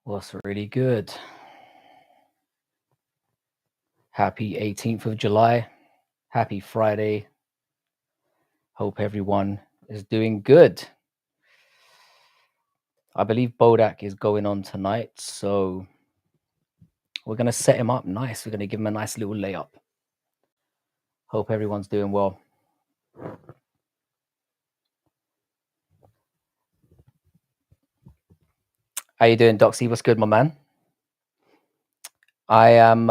What's really good? Happy 18th of July. Happy Friday. Hope everyone is doing good. I believe Bodak is going on tonight, so we're going to set him up nice. We're going to give him a nice little layup. Hope everyone's doing well. How you doing, Doxy? What's good, my man? I'm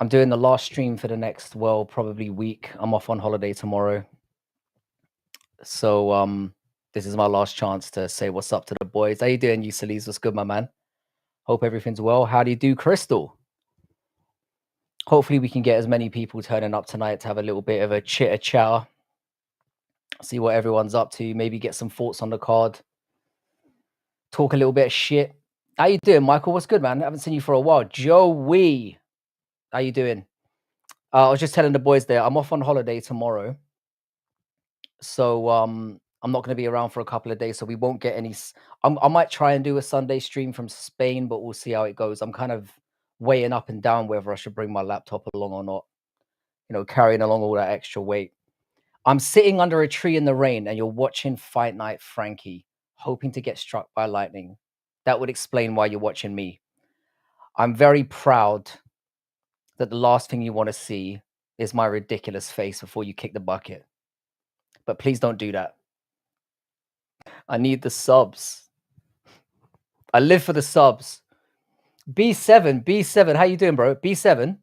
doing the last stream for the next, probably week. I'm off on holiday tomorrow. So this is my last chance to say what's up to the boys. How you doing, Usiles? What's good, my man? Hope everything's well. How do you do, Crystal? Hopefully we can get as many people turning up tonight to have a little bit of a chitter chatter. See what everyone's up to. Maybe get some thoughts on the card. Talk a little bit of shit. How you doing, Michael? What's good, man? I haven't seen you for a while. Joey, how you doing? I was just telling the boys there, I'm off on holiday tomorrow. So I'm not going to be around for a couple of days, so we won't get any. I might try and do a Sunday stream from Spain, but we'll see how it goes. I'm kind of weighing up and down whether I should bring my laptop along or not. You know, carrying along all that extra weight. I'm sitting under a tree in the rain and you're watching Fight Night Frankie, hoping to get struck by lightning. That would explain why you're watching me. I'm very proud that the last thing you want to see is my ridiculous face before you kick the bucket. But please don't do that. I need the subs. I live for the subs. B7, how you doing, bro? B7,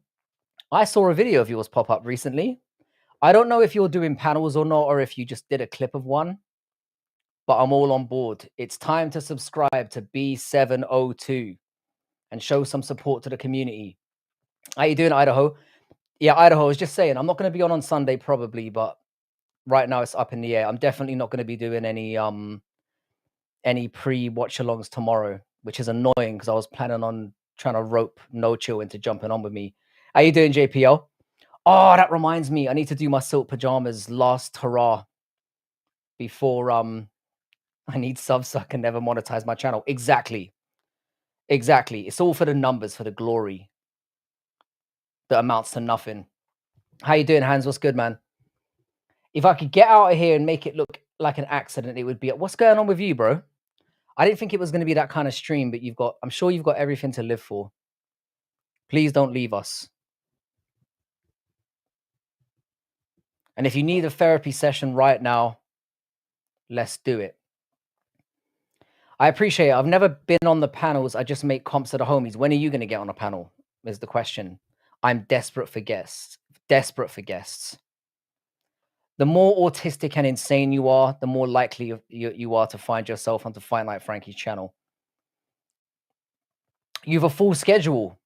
I saw a video of yours pop up recently. I don't know if you're doing panels or not, or if you just did a clip of one, but I'm all on board. It's time to subscribe to B702 and show some support to the community. How you doing, Idaho? Yeah, Idaho, I was just saying, I'm not going to be on Sunday probably, but right now it's up in the air. I'm definitely not going to be doing any pre-watch-alongs tomorrow, which is annoying because I was planning on trying to rope No Chill into jumping on with me. How you doing, JPL? Oh, that reminds me. I need to do my silk pajamas last hurrah before I need subs so I can never monetize my channel. Exactly. It's all for the numbers, for the glory that amounts to nothing. How you doing, Hans? What's good, man? If I could get out of here and make it look like an accident, it would be. What's going on with you, bro? I didn't think it was going to be that kind of stream, but I'm sure you've got everything to live for. Please don't leave us. And if you need a therapy session right now, let's do it. I appreciate it. I've never been on the panels. I just make comps to the homies. When are you going to get on a panel is the question. I'm desperate for guests. The more autistic and insane you are, the more likely you are to find yourself onto Fight Night Frankie's channel. You have a full schedule.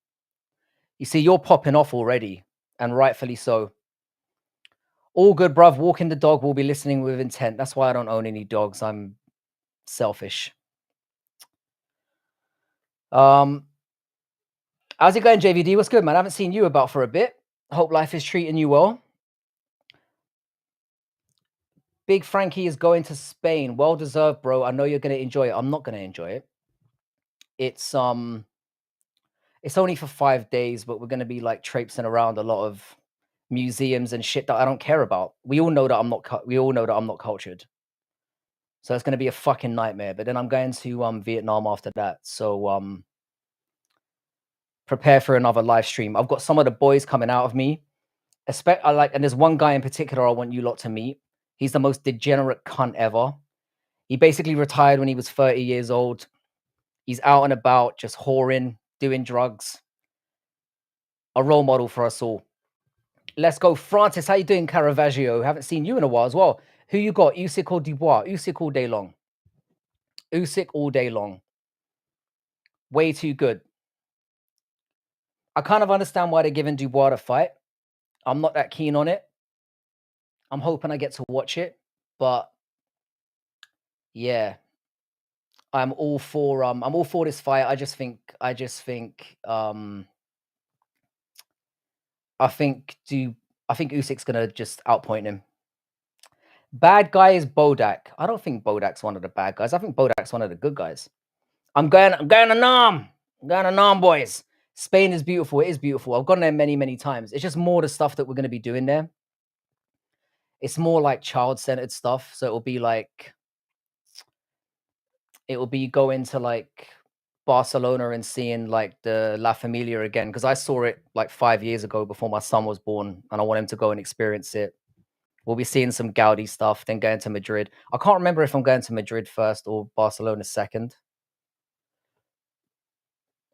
You see, you're popping off already, and rightfully so. All good, bruv. Walking the dog will be listening with intent. That's why I don't own any dogs. I'm selfish. How's it going, JVD? What's good, man? I haven't seen you about for a bit. Hope life is treating you well. Big Frankie is going to Spain. Well deserved, bro. I know you're going to enjoy it. I'm not going to enjoy it. It's only for 5 days, but we're going to be like traipsing around a lot of museums and shit that I don't care about. We all know that I'm not cultured. So it's going to be a fucking nightmare. But then I'm going to Vietnam after that. So prepare for another live stream. I've got some of the boys coming out of me. And there's one guy in particular I want you lot to meet. He's the most degenerate cunt ever. He basically retired when he was 30 years old. He's out and about, just whoring, doing drugs. A role model for us all. Let's go. Francis, how you doing, Caravaggio? Haven't seen you in a while as well. Who you got? Usyk or Dubois? Usyk all day long. Usyk all day long. Way too good. I kind of understand why they're giving Dubois a fight. I'm not that keen on it. I'm hoping I get to watch it. But yeah. I'm all for this fight. I think Usyk's gonna just outpoint him. Bad guy is Bodak. I don't think Bodak's one of the bad guys. I think Bodak's one of the good guys. I'm going to Nam. I'm going to Nam, boys. Spain is beautiful. It is beautiful. I've gone there many, many times. It's just more the stuff that we're going to be doing there. It's more like child-centered stuff. So it will be going to like Barcelona and seeing like the La Familia again, because I saw it like 5 years ago before my son was born, and I want him to go and experience it. We'll be seeing some Gaudi stuff, then going to Madrid. I can't remember if I'm going to Madrid first or Barcelona second.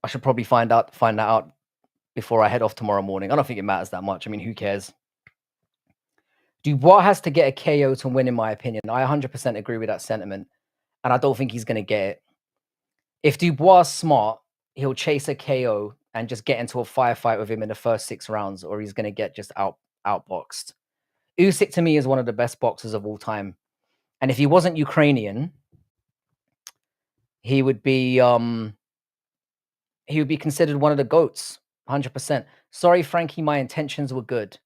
I should probably find that out before I head off tomorrow morning. I don't think it matters that much. I mean, who cares? Dubois has to get a KO to win, in my opinion. I 100% agree with that sentiment, and I don't think he's going to get it. If Dubois is smart, he'll chase a KO and just get into a firefight with him in the first 6 rounds, or he's going to get just outboxed. Usyk to me is one of the best boxers of all time, and if he wasn't Ukrainian, he would be considered one of the GOATs, 100%. Sorry, Frankie, my intentions were good.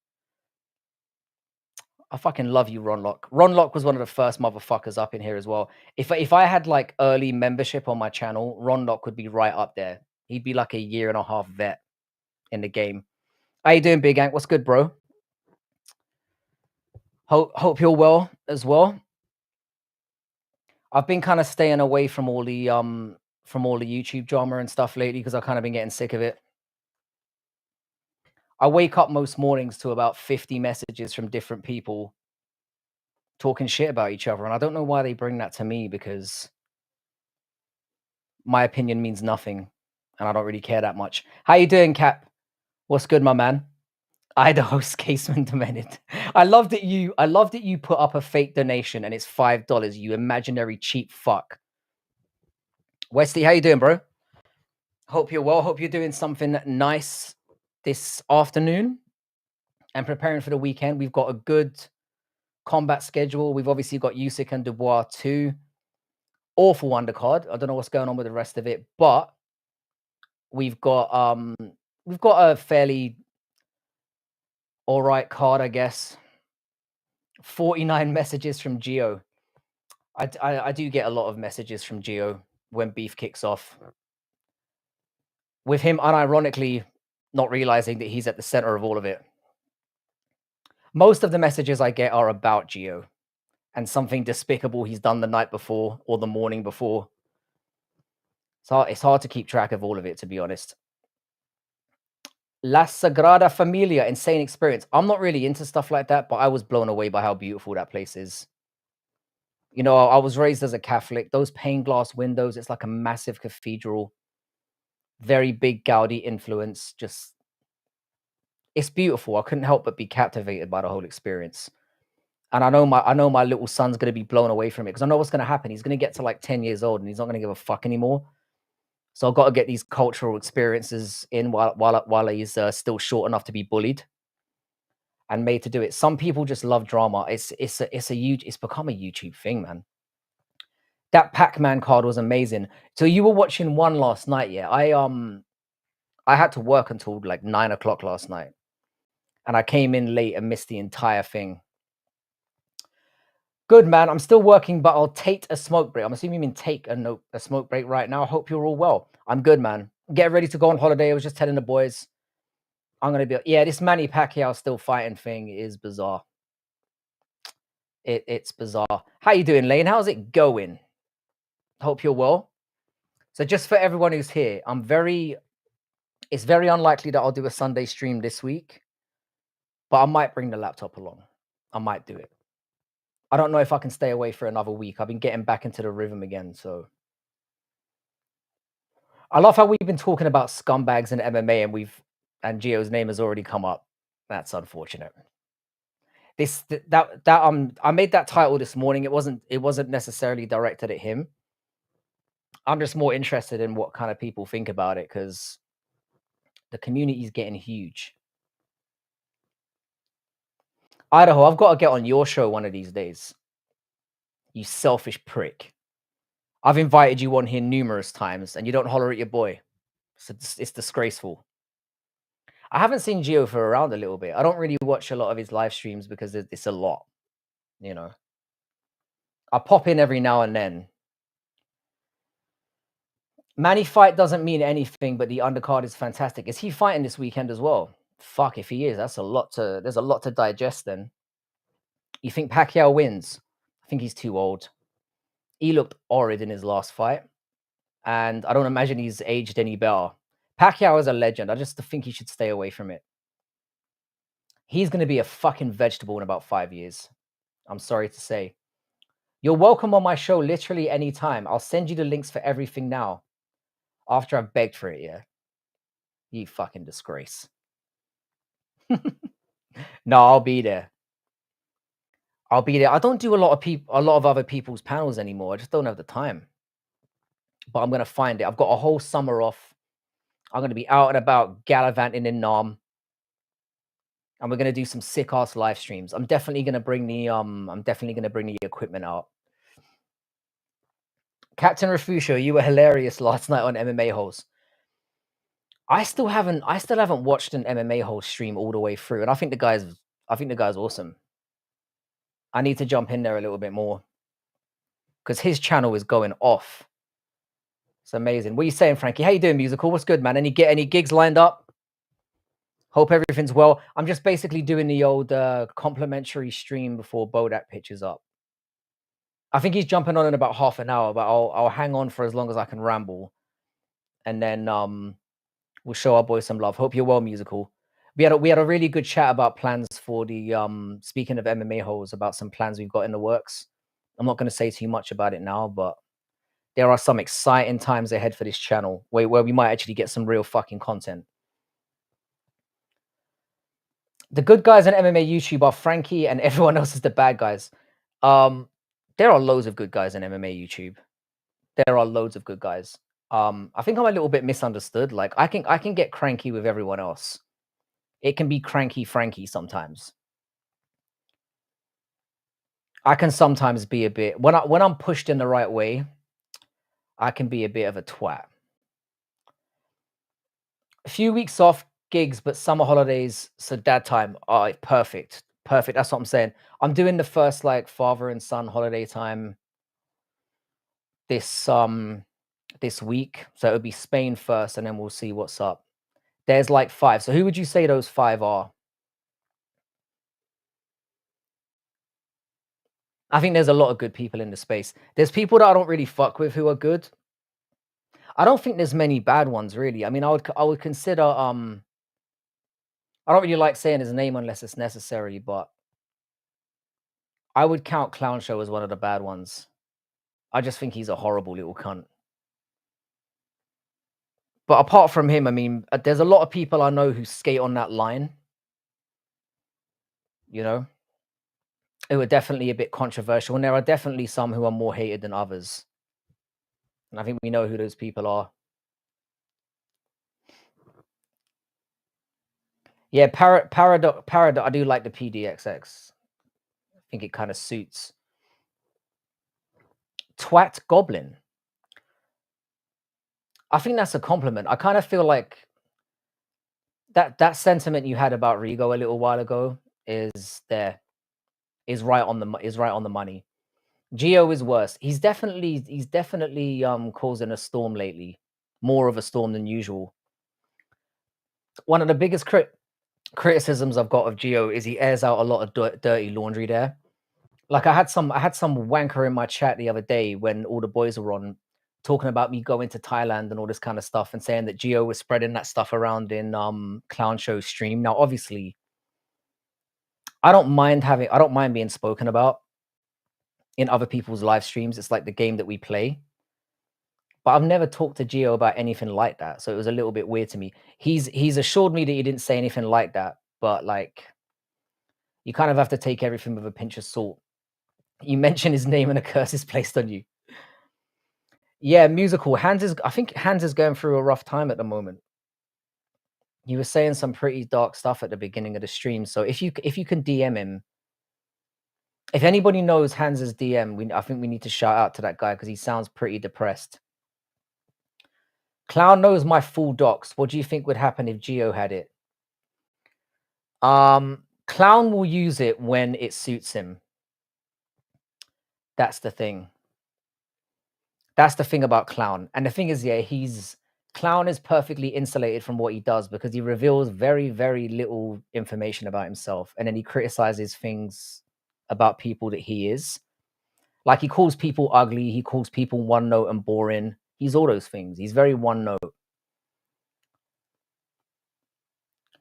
I fucking love you, Ron Lock. Ron Lock was one of the first motherfuckers up in here as well. If I had like early membership on my channel, Ron Lock would be right up there. He'd be like a 1.5 year vet in the game. How you doing, Big Ant? What's good, bro? Hope you're well as well. I've been kind of staying away from all the YouTube drama and stuff lately because I've kind of been getting sick of it. I wake up most mornings to about 50 messages from different people talking shit about each other, and I don't know why they bring that to me, because my opinion means nothing and I don't really care that much. How you doing, Cap? What's good, my man? Idaho's Caseman demented. I love that you put up a fake donation and it's $5, you imaginary cheap fuck. Wesley, how you doing, bro? Hope you're well. Hope you're doing something nice this afternoon and preparing for the weekend. We've got a good combat schedule. We've obviously got Usyk and Dubois too. Awful undercard. I don't know what's going on with the rest of it, but we've got a fairly all right card, I guess. 49 messages from Gio. I do get a lot of messages from Gio when beef kicks off. With him unironically not realizing that he's at the center of all of it. Most of the messages I get are about Gio and something despicable he's done the night before or the morning before. So it's hard to keep track of all of it, to be honest. La Sagrada Familia, insane experience. I'm not really into stuff like that, but I was blown away by how beautiful that place is. You know, I was raised as a Catholic. Those pane glass windows, it's like a massive cathedral. Very big Gaudi influence. Just, it's beautiful. I couldn't help but be captivated by the whole experience. And I know my little son's going to be blown away from it, because I know what's going to happen. He's going to get to like 10 years old and he's not going to give a fuck anymore. So I've got to get these cultural experiences in while he's still short enough to be bullied and made to do it. Some people just love drama. It's become a YouTube thing, man. That Pac-Man card was amazing. So you were watching one last night, yeah? I had to work until like 9 o'clock last night, and I came in late and missed the entire thing. Good, man. I'm still working, but I'll take a smoke break. I'm assuming you mean take a smoke break right now. I hope you're all well. I'm good, man. Get ready to go on holiday. I was just telling the boys I'm going to be... Yeah, this Manny Pacquiao still fighting thing is bizarre. It's bizarre. How you doing, Lane? How's it going? Hope you're well. So just for everyone who's here, it's very unlikely that I'll do a Sunday stream this week, but I might bring the laptop along. I might do it. I don't know if I can stay away for another week. I've been getting back into the rhythm again, so... I love how we've been talking about scumbags and MMA, and Gio's name has already come up. That's unfortunate. I made that title this morning. It wasn't necessarily directed at him. I'm just more interested in what kind of people think about it, because the community is getting huge. Idaho, I've got to get on your show one of these days. You selfish prick. I've invited you on here numerous times and you don't holler at your boy. It's disgraceful. I haven't seen Gio for around a little bit. I don't really watch a lot of his live streams because it's a lot, you know. I pop in every now and then. Manny fight doesn't mean anything, but the undercard is fantastic. Is he fighting this weekend as well? Fuck, if he is, there's a lot to digest then. You think Pacquiao wins? I think he's too old. He looked horrid in his last fight, and I don't imagine he's aged any better. Pacquiao is a legend. I just think he should stay away from it. He's going to be a fucking vegetable in about 5 years. I'm sorry to say. You're welcome on my show literally anytime. I'll send you the links for everything now. After I've begged for it, yeah. You fucking disgrace. No, I'll be there. I'll be there. I don't do a lot of other people's panels anymore. I just don't have the time. But I'm gonna find it. I've got a whole summer off. I'm gonna be out and about gallivanting in Nam. And we're gonna do some sick ass live streams. I'm definitely gonna bring the equipment out. Captain Refusio, you were hilarious last night on MMA Holes. I still haven't watched an MMA Hole stream all the way through, and I think the guy's awesome. I need to jump in there a little bit more because his channel is going off. It's amazing. What are you saying, Frankie? How you doing, musical? What's good, man? Any gigs lined up? Hope everything's well. I'm just basically doing the old complimentary stream before Bodak pitches up. I think he's jumping on in about half an hour, but I'll hang on for as long as I can ramble, and then we'll show our boys some love. Hope you're well, musical. We had a really good chat about plans for the speaking of MMA holes, about some plans we've got in the works. I'm not going to say too much about it now, but there are some exciting times ahead for this channel where we might actually get some real fucking content. The good guys on MMA YouTube are Frankie, and everyone else is the bad guys. There are loads of good guys in MMA YouTube. There are loads of good guys. I think I'm a little bit misunderstood. Like I can get cranky with everyone else. It can be cranky Frankie sometimes. I can sometimes be a bit when I'm pushed in the right way, I can be a bit of a twat. A few weeks off gigs, but summer holidays, so dad time. Oh, perfect. Perfect. That's what I'm saying. I'm doing the first like father and son holiday time this week. So it'll be Spain first, and then we'll see what's up. There's like 5. So who would you say those 5 are? I think there's a lot of good people in the space. There's people that I don't really fuck with who are good. I don't think there's many bad ones really. I mean, I would consider I don't really like saying his name unless it's necessary, but I would count Clown Show as one of the bad ones. I just think he's a horrible little cunt. But apart from him, I mean, there's a lot of people I know who skate on that line. You know, who are definitely a bit controversial, and there are definitely some who are more hated than others. And I think we know who those people are. Yeah, Paradox. I do like the PDXX. I think it kind of suits. Twat Goblin. I think that's a compliment. I kind of feel like that sentiment you had about Rigo a little while ago is right on the money. Gio is worse. He's definitely causing a storm lately, more of a storm than usual. One of the biggest criticisms I've got of Gio is he airs out a lot of dirty laundry there. Like I had some wanker in my chat the other day when all the boys were on, talking about me going to Thailand and all this kind of stuff, and saying that Gio was spreading that stuff around in Clown Show stream. Now, obviously, I don't mind being spoken about in other people's live streams. It's like the game that we play. But I've never talked to Gio about anything like that, so it was a little bit weird to me. He's assured me that he didn't say anything like that, but like, you kind of have to take everything with a pinch of salt. You mention his name and a curse is placed on you. Yeah, musical. I think Hans is going through a rough time at the moment. He was saying some pretty dark stuff at the beginning of the stream. So if you can DM him, if anybody knows Hans's DM, I think we need to shout out to that guy because he sounds pretty depressed. Clown knows my full docs. What do you think would happen if Gio had it? Clown will use it when it suits him. That's the thing. That's the thing about Clown. And the thing is, yeah, Clown is perfectly insulated from what he does because he reveals very, very little information about himself. And then he criticizes things about people that he is. Like he calls people ugly, he calls people one note and boring. He's all those things. He's very one note.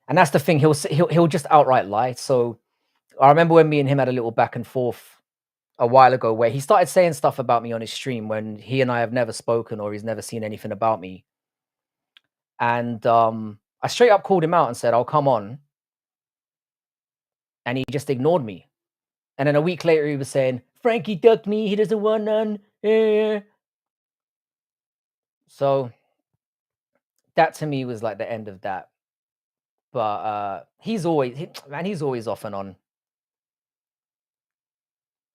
And that's the thing, he'll just outright lie. So I remember when me and him had a little back and forth a while ago where he started saying stuff about me on his stream when he and I have never spoken or he's never seen anything about me. And I straight up called him out and said, "I'll come on." And he just ignored me. And then a week later, he was saying, "Frankie ducked me. He doesn't want none." So that to me was like the end of that. But he's always off and on.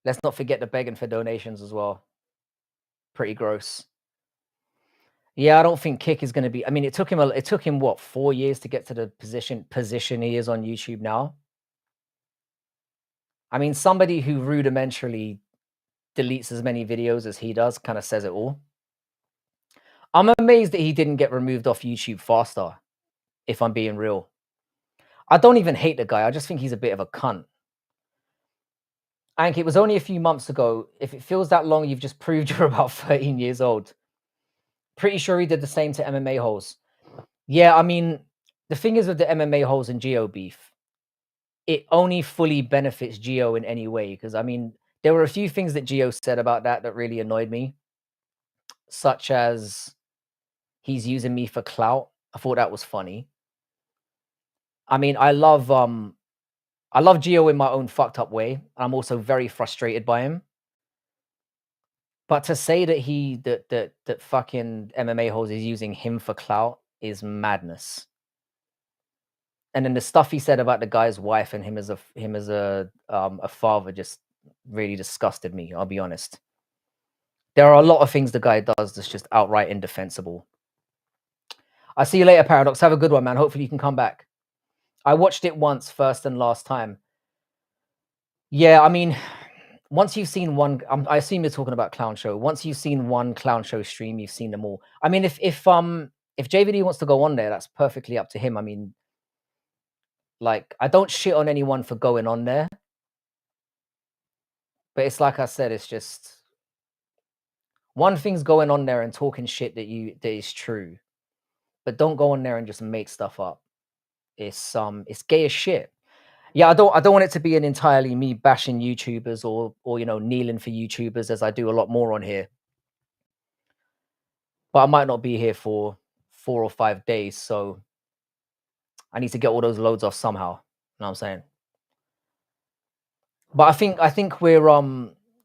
Let's not forget the begging for donations as well. Pretty gross. Yeah, I don't think Kick is going to be. I mean, it took him what, 4 years to get to the position he is on YouTube now. I mean, somebody who rudimentarily deletes as many videos as he does kind of says it all. I'm amazed that he didn't get removed off YouTube faster, if I'm being real. I don't even hate the guy. I just think he's a bit of a cunt. Ank, it was only a few months ago. If it feels that long, you've just proved you're about 13 years old. Pretty sure he did the same to MMA holes. Yeah, I mean, the thing is with the MMA holes and Geo beef, it only fully benefits Geo in any way. Because, I mean, there were a few things that Geo said about that really annoyed me, such as he's using me for clout. I thought that was funny. I mean, I love Gio in my own fucked up way. I'm also very frustrated by him. But to say that fucking MMA holes is using him for clout is madness. And then the stuff he said about the guy's wife and him as a father just really disgusted me, I'll be honest. There are a lot of things the guy does that's just outright indefensible. I see you later, Paradox. Have a good one, man. Hopefully you can come back. I watched it once, first and last time. Yeah, I mean, once you've seen one, I assume you're talking about Clown Show. Once you've seen one Clown Show stream, you've seen them all. I mean, if JVD wants to go on there, that's perfectly up to him. I mean, like, I don't shit on anyone for going on there, but it's like I said, it's just one thing's going on there and talking shit that is true, but don't go on there and just make stuff up. It's gay as shit. Yeah, I don't want it to be an entirely me bashing YouTubers or kneeling for YouTubers as I do a lot more on here. But I might not be here for 4 or 5 days, so I need to get all those loads off somehow. You know what I'm saying? But I think we're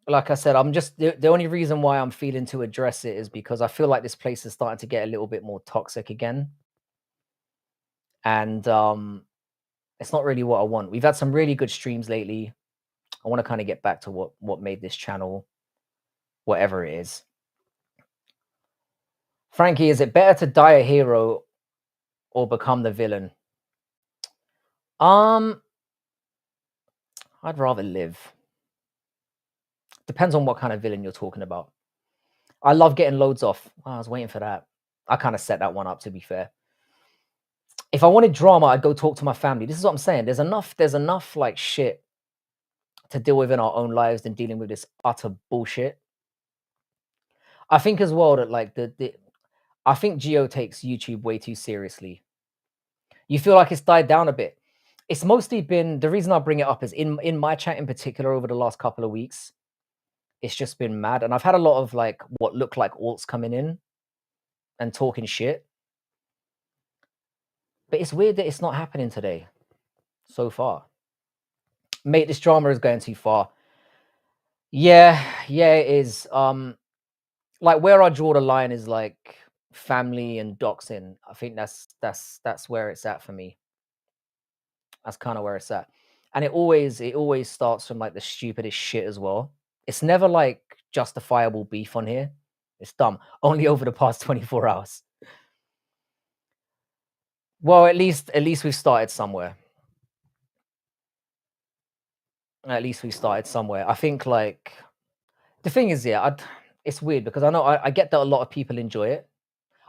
like I said, I'm just the only reason why I'm feeling to address it is because I feel like this place is starting to get a little bit more toxic again. And it's not really what I want. We've had some really good streams lately. I want to kind of get back to what made this channel, whatever it is. Frankie, is it better to die a hero or become the villain? I'd rather live. Depends on what kind of villain you're talking about. I love getting loads off. Oh, I was waiting for that. I kind of set that one up, to be fair. If I wanted drama, I'd go talk to my family. This is what I'm saying. There's enough like shit to deal with in our own lives than dealing with this utter bullshit. I think as well that like I think Geo takes YouTube way too seriously. You feel like it's died down a bit. It's mostly been, the reason I bring it up is in my chat in particular over the last couple of weeks, it's just been mad. And I've had a lot of like what look like alts coming in and talking shit. But it's weird that it's not happening today so far. Mate, this drama is going too far. Yeah, it is. Like where I draw the line is like family and doxing. I think that's where it's at for me. That's kind of where it's at. And it always starts from like the stupidest shit as well. It's never like justifiable beef on here. It's dumb. Only over the past 24 hours. Well, at least we've started somewhere. At least we started somewhere. I think like the thing is, yeah, it's weird because I know I get that a lot of people enjoy it.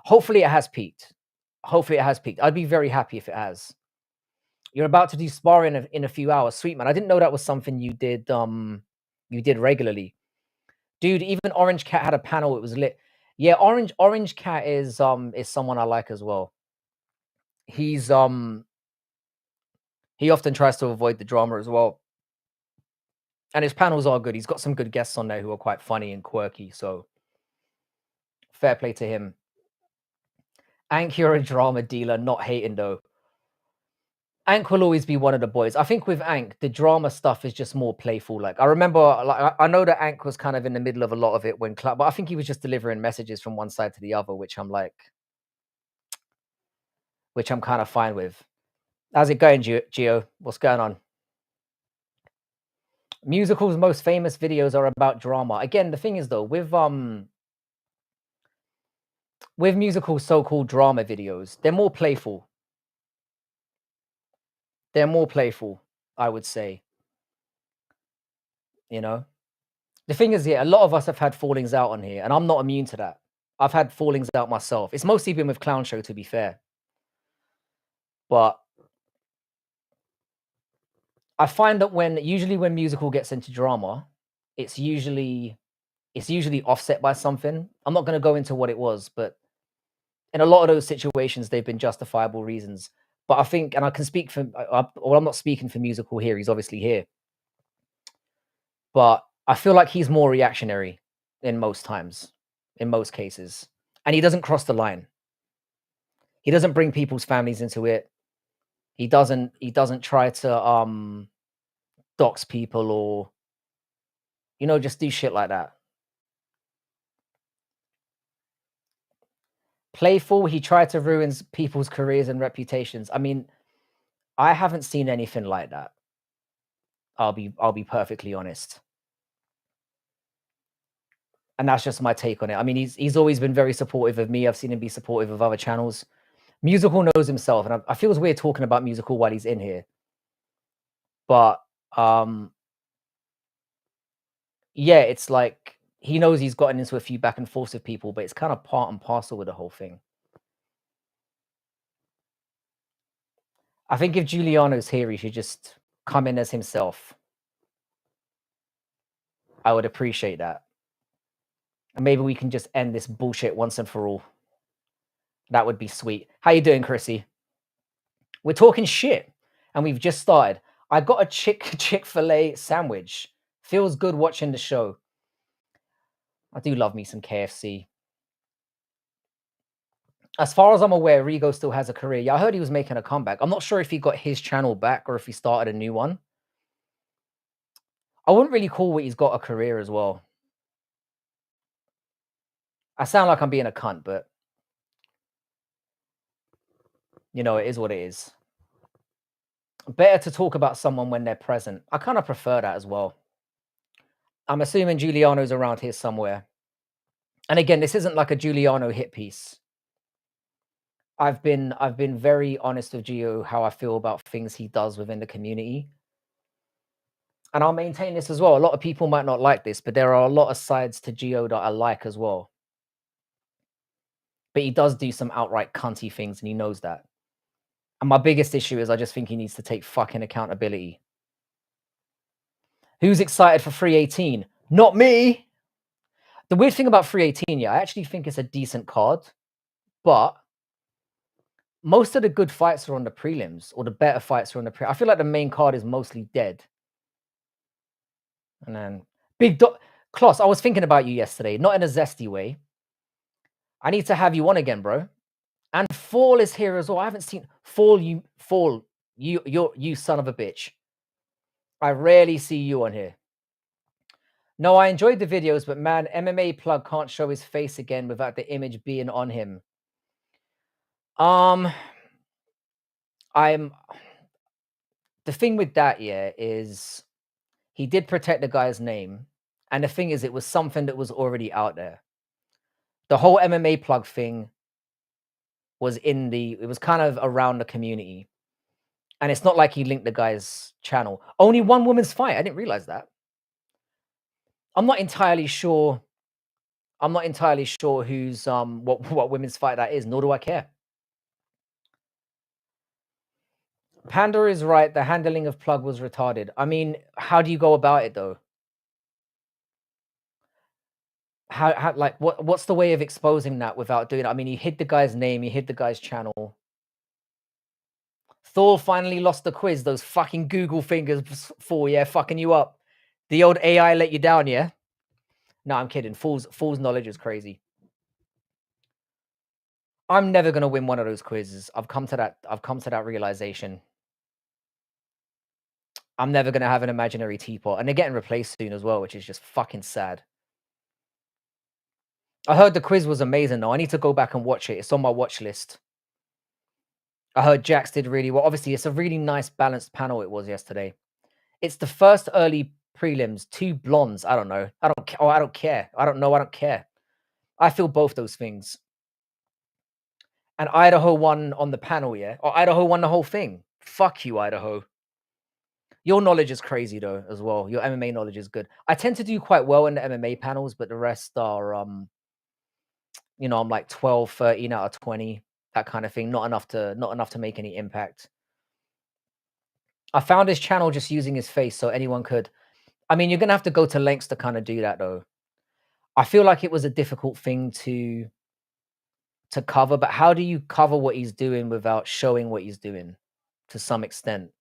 Hopefully it has peaked. Hopefully it has peaked. I'd be very happy if it has. You're about to do sparring in a few hours. Sweet man. I didn't know that was something you did regularly. Dude, even Orange Cat had a panel, it was lit. Yeah, Orange Cat is someone I like as well. He's he often tries to avoid the drama as well. And his panels are good. He's got some good guests on there who are quite funny and quirky, so fair play to him. Ank, you're a drama dealer, not hating though. Ank will always be one of the boys. I think with Ank, the drama stuff is just more playful. Like I remember, like I know that Ank was kind of in the middle of a lot of it when but I think he was just delivering messages from one side to the other, which I'm like, which I'm kind of fine with. How's it going, Gio? What's going on? Musicals' most famous videos are about drama. Again, the thing is though, with musical so-called drama videos, they're more playful. They're more playful, I would say. You know? The thing is, yeah, a lot of us have had fallings out on here, and I'm not immune to that. I've had fallings out myself. It's mostly been with Clown Show, to be fair. But I find that usually when musical gets into drama, it's usually offset by something. I'm not gonna go into what it was, but in a lot of those situations, they've been justifiable reasons. But I think, and I can speak for, well, I'm not speaking for musical here. He's obviously here, but I feel like he's more reactionary in most times, in most cases, and he doesn't cross the line. He doesn't bring people's families into it. He doesn't try to dox people or just do shit like that. Playful, he tried to ruin people's careers and reputations. I mean, I haven't seen anything like that. I'll be perfectly honest. And that's just my take on it. I mean, he's always been very supportive of me. I've seen him be supportive of other channels. Musical knows himself, and I feel it's weird talking about musical while he's in here. But yeah, it's like he knows he's gotten into a few back and forth with people, but it's kind of part and parcel with the whole thing. I think if Giuliano's here, he should just come in as himself. I would appreciate that. And maybe we can just end this bullshit once and for all. That would be sweet. How you doing, Chrissy? We're talking shit, and we've just started. I got a Chick-fil-A sandwich. Feels good watching the show. I do love me some KFC. As far as I'm aware, Rigo still has a career. Yeah, I heard he was making a comeback. I'm not sure if he got his channel back or if he started a new one. I wouldn't really call what he's got a career as well. I sound like I'm being a cunt, but it is what it is. Better to talk about someone when they're present. I kind of prefer that as well. I'm assuming Giuliano's around here somewhere. And again, this isn't like a Giuliano hit piece. I've been very honest with Gio how I feel about things he does within the community. And I'll maintain this as well. A lot of people might not like this, but there are a lot of sides to Gio that I like as well. But he does do some outright cunty things, and he knows that. And my biggest issue is I just think he needs to take fucking accountability. Who's excited for 318? Not me. The weird thing about 318, yeah, I actually think it's a decent card, but most of the good fights are on the prelims, or the better fights are on the I feel like the main card is mostly dead. And then Kloss, I was thinking about you yesterday, not in a zesty way. I need to have you on again, bro. And Fall is here as well. I haven't seen Fall. You son of a bitch. I rarely see you on here. No, I enjoyed the videos, but man, MMA Plug can't show his face again without the image being on him. The thing with that, yeah, is he did protect the guy's name. And the thing is, it was something that was already out there. The whole MMA Plug thing was it was kind of around the community. And it's not like he linked the guy's channel. Only one woman's fight. I didn't realize that. I'm not entirely sure I'm not entirely sure who's what women's fight that is, nor do I care. Panda is right. The handling of Plug was retarded. I mean, how do you go about it though? How like what's the way of exposing that without doing it? I mean, he hid the guy's name, he hid the guy's channel. Thor finally lost the quiz. Those fucking Google fingers for yeah, fucking you up. The old AI let you down, yeah? No, I'm kidding. Fool's knowledge is crazy. I'm never gonna win one of those quizzes. I've come to that realization. I'm never gonna have an imaginary teapot, and they're getting replaced soon as well, which is just fucking sad. I heard the quiz was amazing though. I need to go back and watch it. It's on my watch list. I heard Jax did really well. Obviously, it's a really nice balanced panel it was yesterday. It's the first early prelims, two blondes. I don't know. I don't oh, I don't care. I don't know. I don't care. I feel both those things. And Idaho won on the panel, yeah? Or Idaho won the whole thing. Fuck you, Idaho. Your knowledge is crazy though, as well. Your MMA knowledge is good. I tend to do quite well in the MMA panels, but the rest are you know, I'm like 12, 13 out of 20, that kind of thing. Not enough to make any impact. I found his channel just using his face so anyone could. I mean, you're gonna have to go to lengths to kind of do that though. I feel like it was a difficult thing to cover, but how do you cover what he's doing without showing what he's doing to some extent?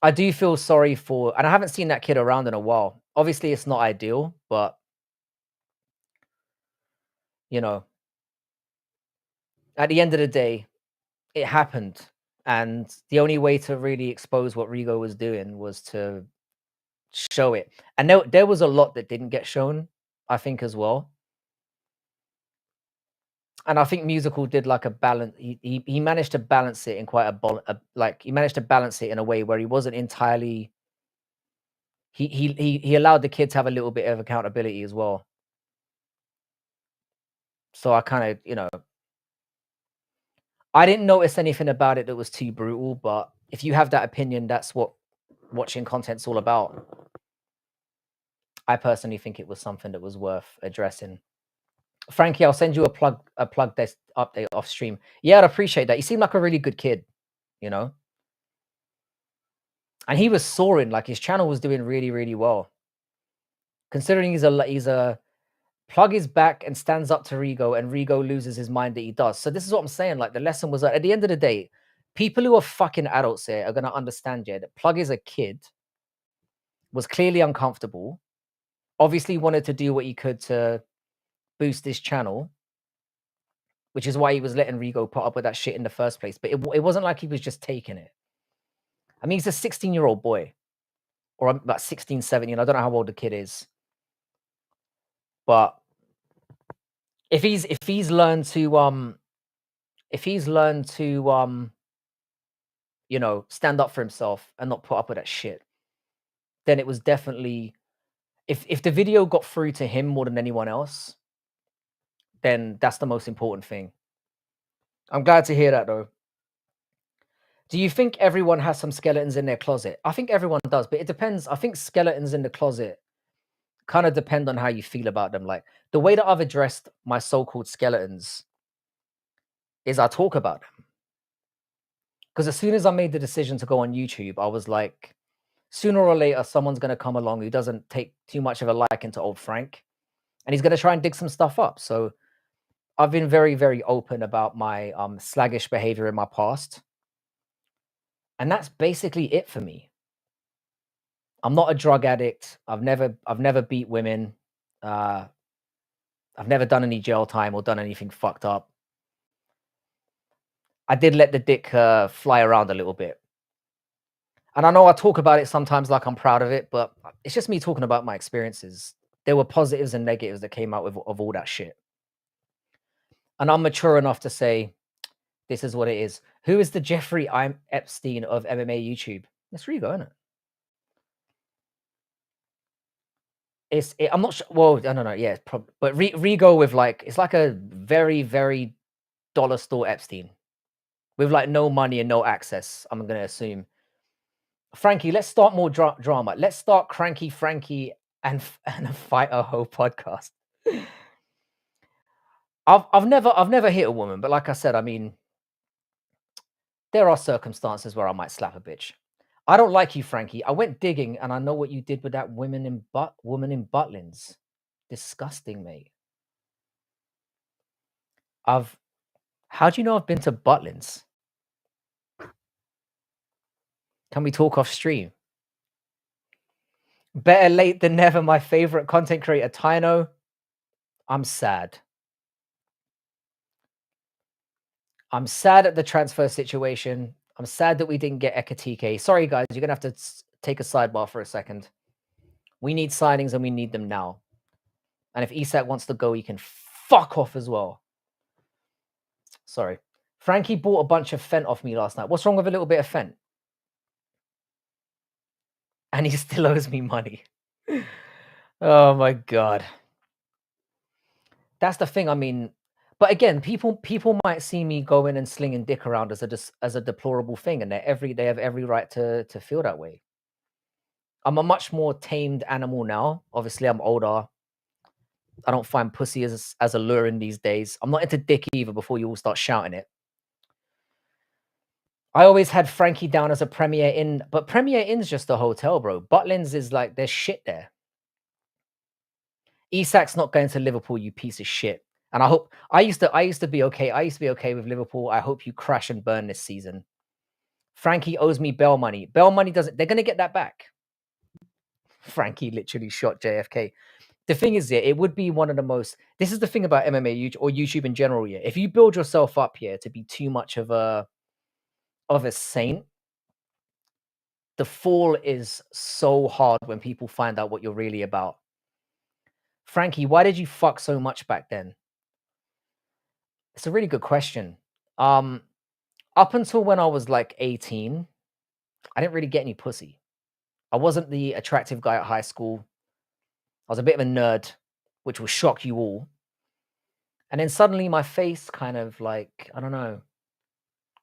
I do feel sorry for, and I haven't seen that kid around in a while. Obviously, it's not ideal, but you know, at the end of the day, it happened. And the only way to really expose what Rigo was doing was to show it. And there was a lot that didn't get shown, I think, as well. And I think Musical did like a balance. He managed to balance it in quite like he managed to balance it in a way where he wasn't entirely. He allowed the kids to have a little bit of accountability as well. So I kind of, you know, I didn't notice anything about it that was too brutal, but if you have that opinion, that's what watching content's all about. I personally think it was something that was worth addressing. Frankie, I'll send you a plug desk update off stream. Yeah, I'd appreciate that. You seem like a really good kid, you know? And he was soaring, like his channel was doing really, really well. Considering he's a Plug is back and stands up to Rigo, and Rigo loses his mind that he does. So this is what I'm saying. Like the lesson was that at the end of the day, people who are fucking adults here are gonna understand, yeah, that Plug is a kid, was clearly uncomfortable, obviously wanted to do what he could to boost his channel, which is why he was letting Rigo put up with that shit in the first place. But it wasn't like he was just taking it. I mean, he's a 16-year-old boy, or about 16, 17. I don't know how old the kid is, but if he's learned to you know, stand up for himself and not put up with that shit, then it was definitely, if the video got through to him more than anyone else, then that's the most important thing. I'm glad to hear that though. Do you think everyone has some skeletons in their closet? I think everyone does, but it depends. I think skeletons in the closet kind of depend on how you feel about them. Like the way that I've addressed my so-called skeletons is I talk about them. Because as soon as I made the decision to go on YouTube, I was like, sooner or later, someone's going to come along who doesn't take too much of a liking to old Frank, and he's going to try and dig some stuff up. So I've been very, very open about my sluggish behavior in my past. And that's basically it for me. I'm not a drug addict. I've never beat women. I've never done any jail time or done anything fucked up. I did let the dick fly around a little bit. And I know I talk about it sometimes like I'm proud of it, but it's just me talking about my experiences. There were positives and negatives that came out of all that shit. And I'm mature enough to say, this is what it is. Who is the Jeffrey Epstein of MMA YouTube? It's Rigo, isn't it? I'm not sure. Well, I don't know. Yeah, but Rigo with like, it's like a very, very dollar store Epstein with like no money and no access. I'm going to assume. Frankie, let's start more drama. Let's start Cranky Frankie and a Fighter Ho podcast. I've never hit a woman, but like I said, I mean, there are circumstances where I might slap a bitch. I don't like you, Frankie. I went digging and I know what you did with that woman in Butlins. Disgusting, mate. How do you know I've been to Butlins? Can we talk off stream? Better late than never, my favorite content creator, Tyno. I'm sad. I'm sad at the transfer situation. I'm sad that we didn't get Ekatike. Sorry, guys, you're gonna have to take a sidebar for a second. We need signings and we need them now. And if Isak wants to go, he can fuck off as well. Sorry. Frankie bought a bunch of Fent off me last night. What's wrong with a little bit of Fent? And he still owes me money. Oh my God. That's the thing. I mean, but again, people might see me going and slinging dick around as a deplorable thing, and they have every right to feel that way. I'm a much more tamed animal now. Obviously, I'm older. I don't find pussy as alluring these days. I'm not into dick either before you all start shouting it. I always had Frankie down as a Premier Inn, but Premier Inn's just a hotel, bro. Butlins is like, there's shit there. Isak's not going to Liverpool, you piece of shit. And I hope I used to be okay. I used to be okay with Liverpool. I hope you crash and burn this season. Frankie owes me bail money. Bail money doesn't. They're gonna get that back. Frankie literally shot JFK. The thing is, yeah, it would be one of the most. This is the thing about MMA or YouTube in general. Yeah, if you build yourself up here to be too much of a saint, the fall is so hard when people find out what you're really about. Frankie, why did you fuck so much back then? It's a really good question. Up until when I was like 18, I didn't really get any pussy. I wasn't the attractive guy at high school. I was a bit of a nerd, which will shock you all. And then suddenly my face kind of like, I don't know,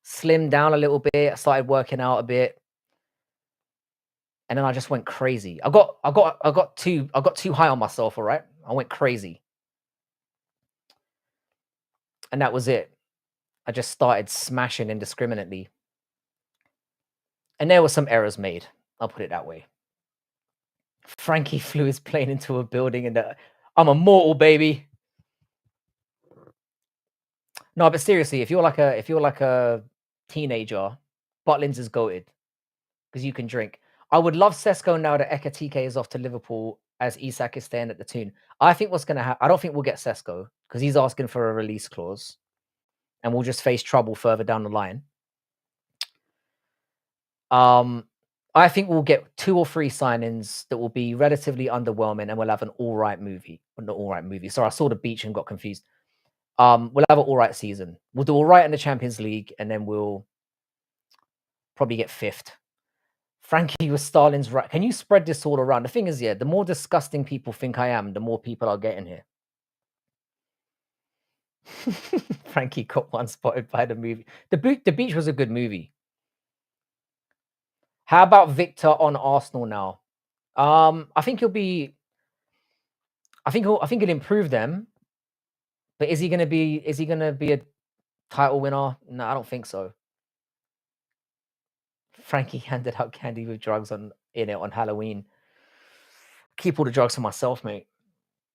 slimmed down a little bit. I started working out a bit. And then I just went crazy. I got too high on myself, all right? I went crazy. And that was it. I just started smashing indiscriminately. And there were some errors made. I'll put it that way. Frankie flew his plane into a building and I'm immortal, baby. No, but seriously, if you're like a teenager, Butlins is goated because you can drink. I would love Sesko now that Ekatike is off to Liverpool as Isak is staying at the Toon. I think what's going to happen, I don't think we'll get Sesko because he's asking for a release clause and we'll just face trouble further down the line. I think we'll get 2 or 3 signings that will be relatively underwhelming and we'll have an all right movie. Not all right movie. Sorry, I saw the beach and got confused. We'll have an all right season. We'll do all right in the Champions League and then we'll probably get 5th. Frankie was Stalin's right. Can you spread this all around? The thing is, yeah, the more disgusting people think I am, the more people I'll get in here. Frankie got one spotted by the movie. The Beach was a good movie. How about Victor on Arsenal now? I think he'll improve them. But is he gonna be a title winner? No, I don't think so. Frankie handed out candy with drugs in it on Halloween. Keep all the drugs for myself, mate.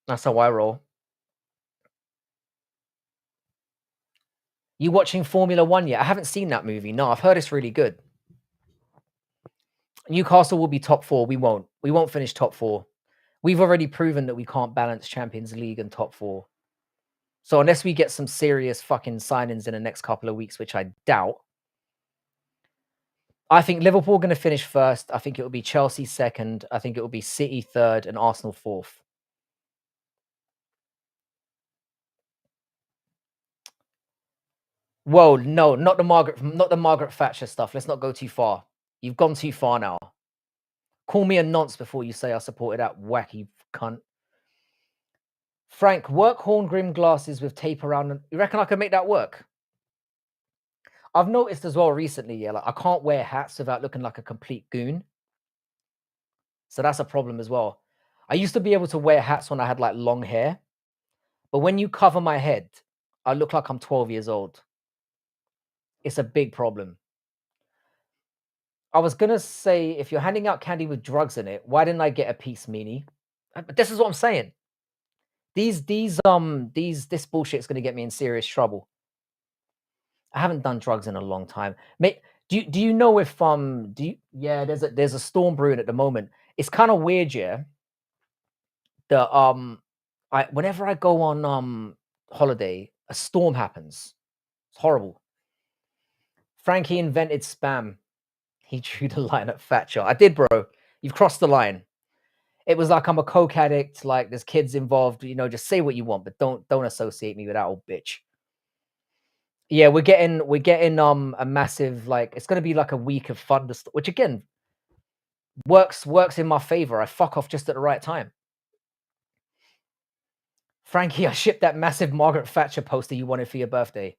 That's how I roll. You watching Formula One yet? I haven't seen that movie. No, I've heard it's really good. Newcastle will be top 4. We won't. We won't finish top 4. We've already proven that we can't balance Champions League and top 4. So unless we get some serious fucking signings in the next couple of weeks, which I doubt, I think Liverpool are going to finish first. I think it will be Chelsea second. I think it will be City third and Arsenal fourth. Whoa, no, not the Margaret Thatcher stuff. Let's not go too far. You've gone too far now. Call me a nonce before you say I supported that wacky cunt. Frank, work horn grim glasses with tape around them. You reckon I can make that work? I've noticed as well recently, yeah, like I can't wear hats without looking like a complete goon. So that's a problem as well. I used to be able to wear hats when I had like long hair, but when you cover my head, I look like I'm 12 years old. It's a big problem. I was gonna say, if you're handing out candy with drugs in it, why didn't I get a piece, meanie? But this is what I'm saying. This bullshit is gonna get me in serious trouble. I haven't done drugs in a long time. Do you know if yeah, there's a storm brewing at the moment. It's kind of weird, yeah. The I whenever I go on holiday, a storm happens. It's horrible. Frankie invented spam. He drew the line at Thatcher. I did, bro. You've crossed the line. It was like I'm a coke addict, like there's kids involved, just say what you want, but don't associate me with that old bitch. Yeah, we're getting a massive, like, it's gonna be like a week of thunderstorm, which again works in my favor. I fuck off just at the right time. Frankie, I shipped that massive Margaret Thatcher poster you wanted for your birthday.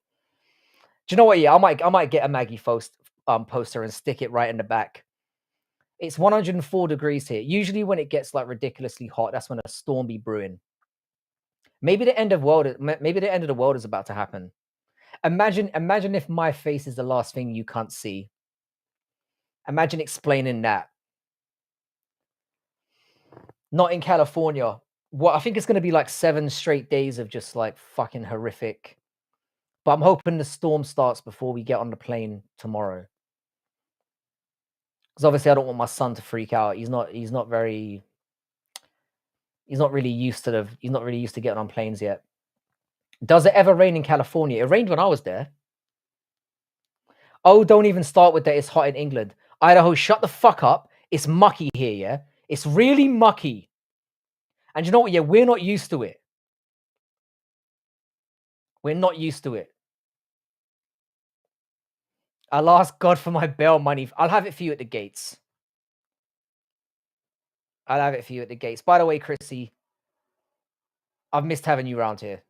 Do you know what? Yeah, I might get a Maggie poster and stick it right in the back. It's 104 degrees here. Usually when it gets like ridiculously hot, that's when a storm be brewing. Maybe the end of the world is about to happen. Imagine if my face is the last thing you can't see. Imagine explaining that. Not in California. What I think it's gonna be like 7 straight days of just like fucking horrific. But I'm hoping the storm starts before we get on the plane tomorrow. Because obviously I don't want my son to freak out. He's not really used to getting on planes yet. Does it ever rain in California? It rained when I was there. Oh, don't even start with that. It's hot in England. Idaho, shut the fuck up. It's mucky here, yeah? It's really mucky. And you know what? Yeah, we're not used to it. We're not used to it. I'll ask God for my bail money. I'll have it for you at the gates. I'll have it for you at the gates. By the way, Chrissy, I've missed having you around here.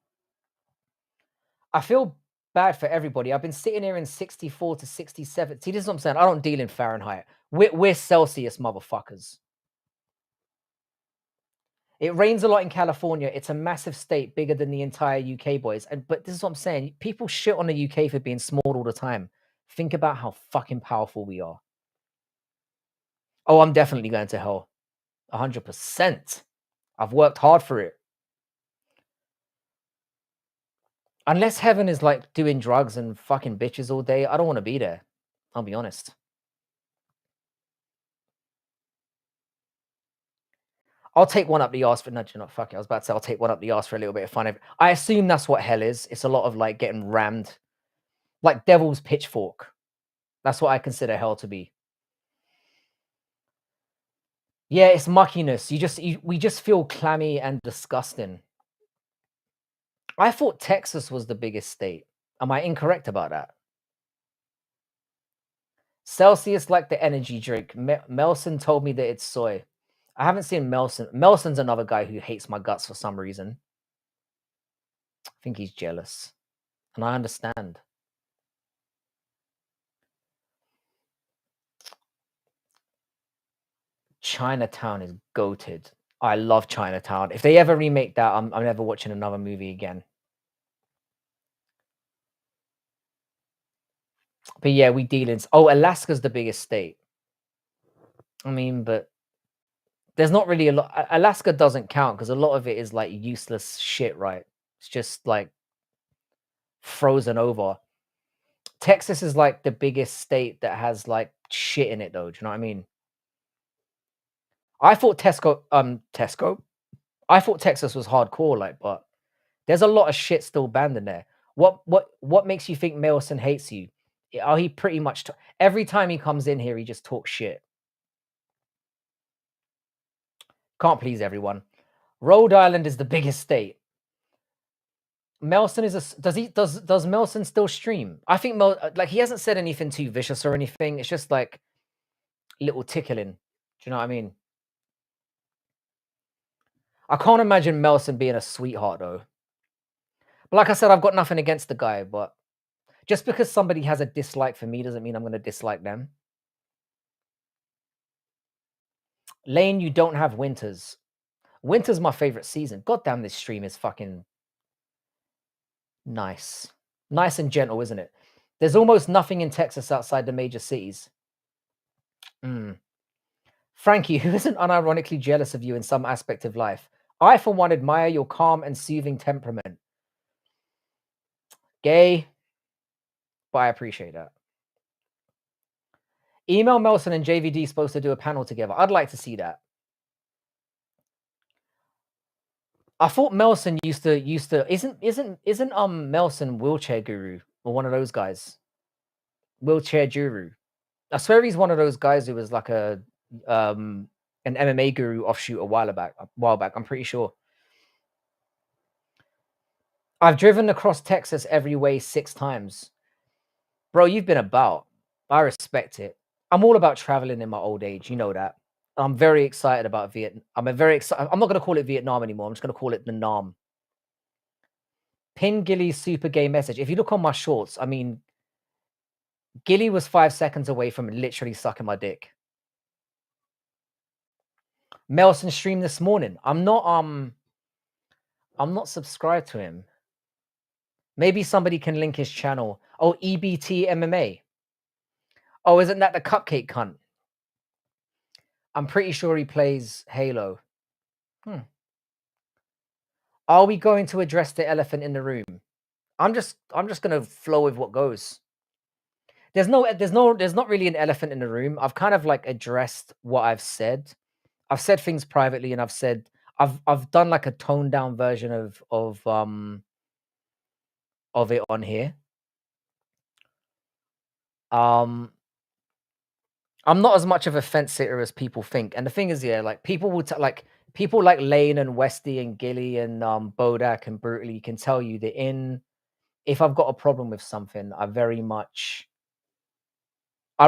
I feel bad for everybody. I've been sitting here in 64 to 67. See, this is what I'm saying. I don't deal in Fahrenheit. We're Celsius, motherfuckers. It rains a lot in California. It's a massive state, bigger than the entire UK, boys. But this is what I'm saying. People shit on the UK for being small all the time. Think about how fucking powerful we are. Oh, I'm definitely going to hell. 100%. I've worked hard for it. Unless heaven is like doing drugs and fucking bitches all day, I don't want to be there. I'll be honest. I'll take one up the arse for no, not fuck it. I was about to say I'll take one up the arse for a little bit of fun. I assume that's what hell is. It's a lot of like getting rammed, like devil's pitchfork. That's what I consider hell to be. Yeah, it's muckiness. We just feel clammy and disgusting. I thought Texas was the biggest state. Am I incorrect about that? Celsius like the energy drink. Melson told me that it's soy. I haven't seen Melson. Melson's another guy who hates my guts for some reason. I think he's jealous. And I understand. Chinatown is goated. I love Chinatown. If they ever remake that, I'm never watching another movie again. But yeah, we deal in. Oh, Alaska's the biggest state. I mean, but there's not really a lot. Alaska doesn't count because a lot of it is like useless shit, right? It's just like frozen over. Texas is like the biggest state that has like shit in it, though. Do you know what I mean? I thought Tesco. I thought Texas was hardcore, like, but there's a lot of shit still banned in there. What makes you think Milson hates you? Oh, he pretty much every time he comes in here, he just talks shit. Can't please everyone. Rhode Island is the biggest state. Melson is does Melson still stream? I think like he hasn't said anything too vicious or anything. It's just like little tickling. Do you know what I mean? I can't imagine Melson being a sweetheart though. But like I said, I've got nothing against the guy, but just because somebody has a dislike for me doesn't mean I'm going to dislike them. Lane, you don't have winters. Winter's my favorite season. God damn, this stream is fucking nice. Nice and gentle, isn't it? There's almost nothing in Texas outside the major cities. Frankie, who isn't unironically jealous of you in some aspect of life? I, for one, admire your calm and soothing temperament. Gay, but I appreciate that. Email Melson and JVD supposed to do a panel together. I'd like to see that. I thought Melson used to isn't Melson wheelchair guru or one of those guys? Wheelchair guru. I swear he's one of those guys who was like an MMA guru offshoot a while back. I'm pretty sure. I've driven across Texas every way 6 times. Bro, you've been about. I respect it. I'm all about traveling in my old age. You know that. I'm very excited about Vietnam. I'm not going to call it Vietnam anymore. I'm just going to call it the Nam. Pin Gilly's super gay message. If you look on my shorts, I mean, Gilly was 5 seconds away from literally sucking my dick. Melson streamed this morning. I'm not subscribed to him. Maybe somebody can link his channel. Oh, EBT MMA. Oh, isn't that the cupcake cunt? I'm pretty sure he plays Halo. Are we going to address the elephant in the room? I'm just gonna flow with what goes. There's not really an elephant in the room. I've kind of like addressed what I've said. I've said things privately, and I've done like a toned down version of it on here. I'm not as much of a fence sitter as people think. And the thing is, yeah, like people will like people like Lane and Westy and Gilly and Bodak and Brutally can tell you that if I've got a problem with something, I'd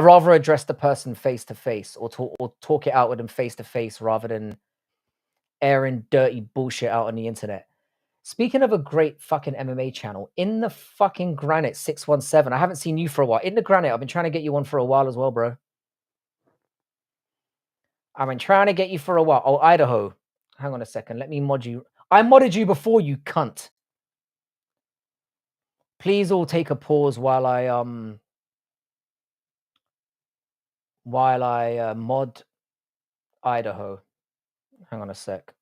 rather address the person face to face or talk it out with them face to face rather than airing dirty bullshit out on the internet. Speaking of a great fucking MMA channel, In the fucking Granite 617. I haven't seen you for a while. In the Granite, I've been trying to get you on for a while as well, bro. I've been trying to get you for a while. Oh, Idaho. Hang on a second. Let me mod you. I modded you before, you cunt. Please all take a pause while I mod Idaho. Hang on a sec.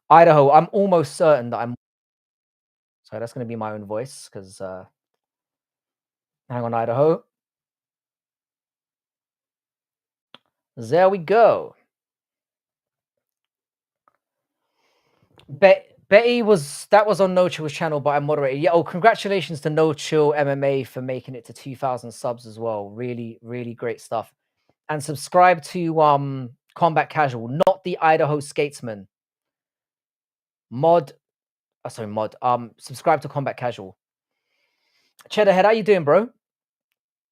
Idaho, I'm almost certain that I'm... Sorry, that's going to be my own voice because... Hang on, Idaho. There we go. Betty that was on No Chill's channel, but I moderated. Yeah, oh, congratulations to No Chill MMA for making it to 2,000 subs as well. Really, really great stuff. And subscribe to Combat Casual, not the Idaho Skatesman. Subscribe to Combat Casual. Cheddarhead, how you doing, bro?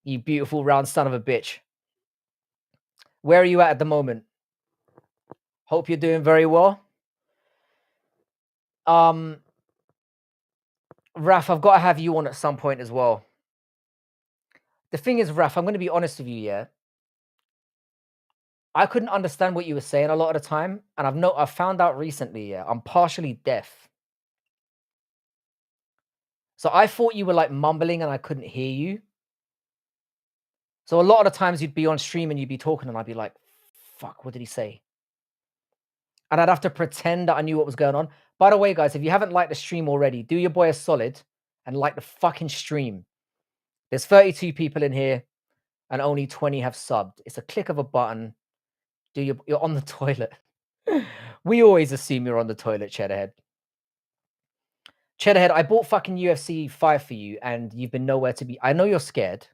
You beautiful round son of a bitch. Where are you at the moment? Hope you're doing very well. Raf, I've got to have you on at some point as well. The thing is, Raf, I'm going to be honest with you, yeah? I couldn't understand what you were saying a lot of the time, and I've found out recently, yeah, I'm partially deaf. So I thought you were like mumbling and I couldn't hear you. So a lot of the times you'd be on stream and you'd be talking and I'd be like, fuck, what did he say? And I'd have to pretend that I knew what was going on. By the way, guys, if you haven't liked the stream already, do your boy a solid and like the fucking stream. There's 32 people in here and only 20 have subbed. It's a click of a button. You're on the toilet. We always assume you're on the toilet, Cheddarhead. Cheddarhead, I bought fucking UFC 5 for you and you've been nowhere to be. I know you're scared.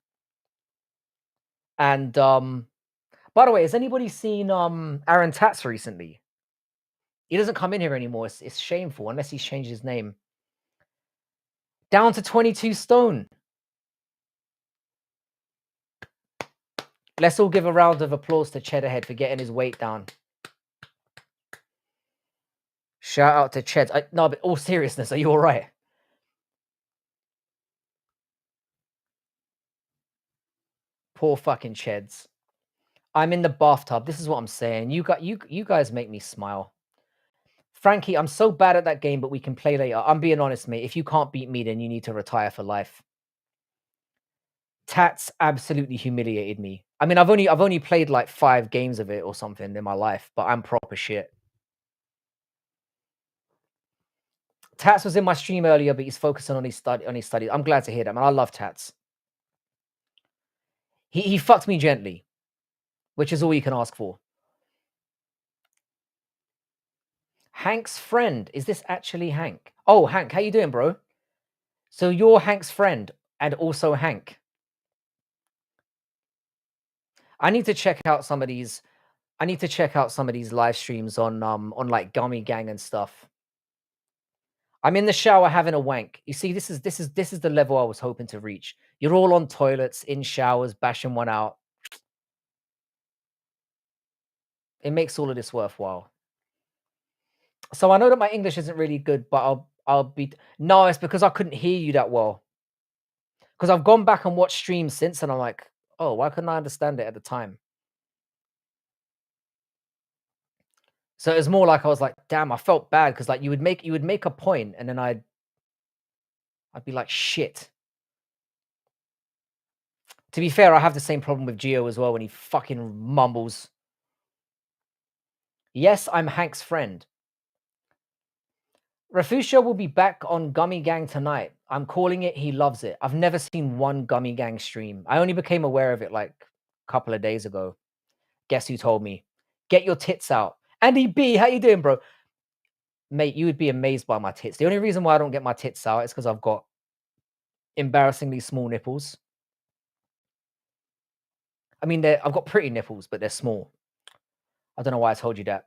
And by the way, has anybody seen Aaron Tatz recently? He doesn't come in here anymore. It's shameful unless he's changed his name. Down to 22 stone. Let's all give a round of applause to Cheddarhead for getting his weight down. Shout out to Ched. No, but all seriousness, are you all right? Poor fucking Cheds. I'm in the bathtub. This is what I'm saying. You guys make me smile. Frankie, I'm so bad at that game, but we can play later. I'm being honest, mate. If you can't beat me, then you need to retire for life. Tats absolutely humiliated me. I mean, I've only played like 5 games of it or something in my life, but I'm proper shit. Tats was in my stream earlier, but he's focusing on his studies. I'm glad to hear that, man. I love Tats. He fucked me gently, which is all you can ask for. Hank's friend. Is this actually Hank? Oh, Hank, how you doing, bro? So you're Hank's friend and also Hank. I need to check out some of these. I need to check out some of these live streams on like Gummy Gang and stuff. I'm in the shower having a wank. You see, this is the level I was hoping to reach. You're all on toilets, in showers, bashing one out. It makes all of this worthwhile. So I know that my English isn't really good, but I'll be no, it's because I couldn't hear you that well. Because I've gone back and watched streams since, and I'm like, oh, why couldn't I understand it at the time? So it's more like I was like, damn, I felt bad because like you would make a point, and then I'd be like, shit. To be fair, I have the same problem with Geo as well when he fucking mumbles. Yes, I'm Hank's friend. Rafusha will be back on Gummy Gang tonight. I'm calling it. He loves it. I've never seen one Gummy Gang stream. I only became aware of it like a couple of days ago. Guess who told me? Get your tits out. Andy B, how you doing, bro? Mate, you would be amazed by my tits. The only reason why I don't get my tits out is because I've got embarrassingly small nipples. I mean, I've got pretty nipples, but they're small. I don't know why I told you that.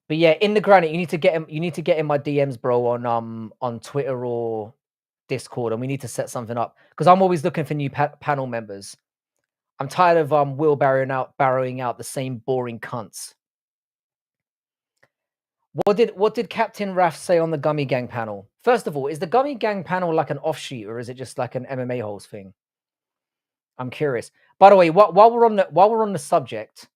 But yeah, in the granite, you need to get him. You need to get in my DMs, bro, on Twitter or Discord, and we need to set something up because I'm always looking for new panel members. I'm tired of barrowing out the same boring cunts. What did Captain Raff say on the Gummy Gang panel? First of all, is the Gummy Gang panel like an offshoot, or is it just like an MMA holes thing? I'm curious. By the way, while we're on the subject,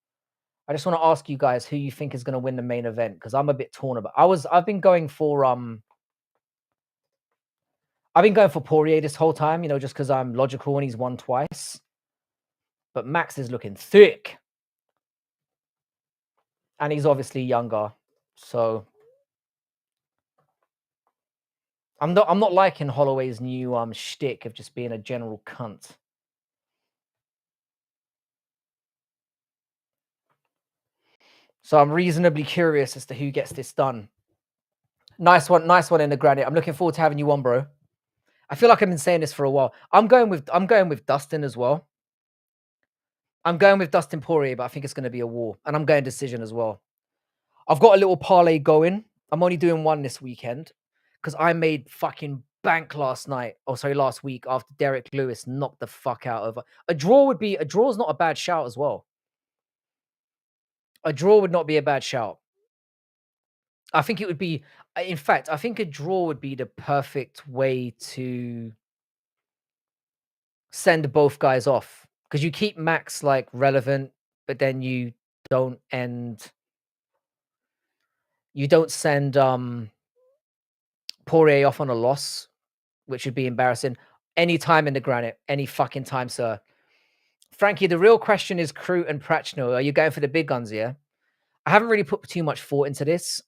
I just want to ask you guys who you think is going to win the main event because I'm a bit torn about. I've been going for Poirier this whole time, just because I'm logical and he's won twice. But Max is looking thick, and he's obviously younger, so I'm not liking Holloway's new shtick of just being a general cunt. So I'm reasonably curious as to who gets this done. Nice one in the granite. I'm looking forward to having you on, bro. I feel like I've been saying this for a while. I'm going with Dustin as well. I'm going with Dustin Poirier, but I think it's going to be a war, and I'm going decision as well. I've got a little parlay going. I'm only doing one this weekend because I made fucking bank last week after Derek Lewis knocked the fuck out of a draw. A draw's not a bad shout as well. A draw would not be a bad shout. I think it would be. In fact, I think a draw would be the perfect way to send both guys off because you keep Max like relevant, but then you don't send Poirier off on a loss, which would be embarrassing. Any time in the granite, any fucking time, sir. Frankie, the real question is Crute and Prachno. Are you going for the big guns, yeah? I haven't really put too much thought into this.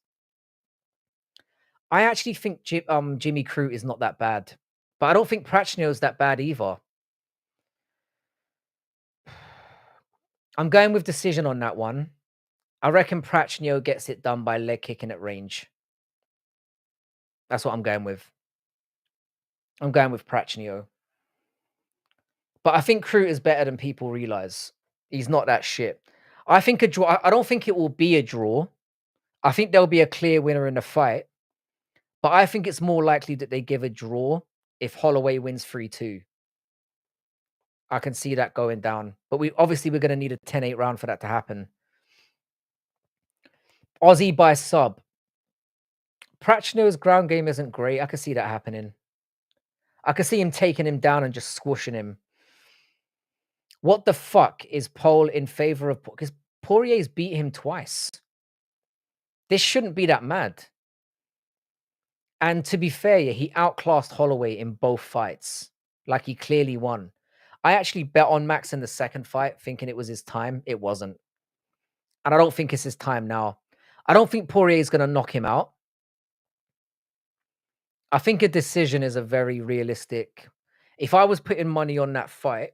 I actually think Jimmy Crute is not that bad, but I don't think Prachno is that bad either. I'm going with decision on that one. I reckon Prachno gets it done by leg kicking at range. That's what I'm going with. I'm going with Prachno. But I think Crute is better than people realize. He's not that shit. I think a draw. I don't think it will be a draw. I think there'll be a clear winner in the fight. But I think it's more likely that they give a draw if Holloway wins 3-2. I can see that going down. But we're going to need a 10-8 round for that to happen. Aussie by sub. Prachno's ground game isn't great. I can see that happening. I can see him taking him down and just squashing him. What the fuck is Paul in favor of? Because Poirier's beat him twice. This shouldn't be that mad. And to be fair, yeah, he outclassed Holloway in both fights. Like, he clearly won. I actually bet on Max in the second fight, thinking it was his time. It wasn't. And I don't think it's his time now. I don't think Poirier is going to knock him out. I think a decision is a very realistic. If I was putting money on that fight,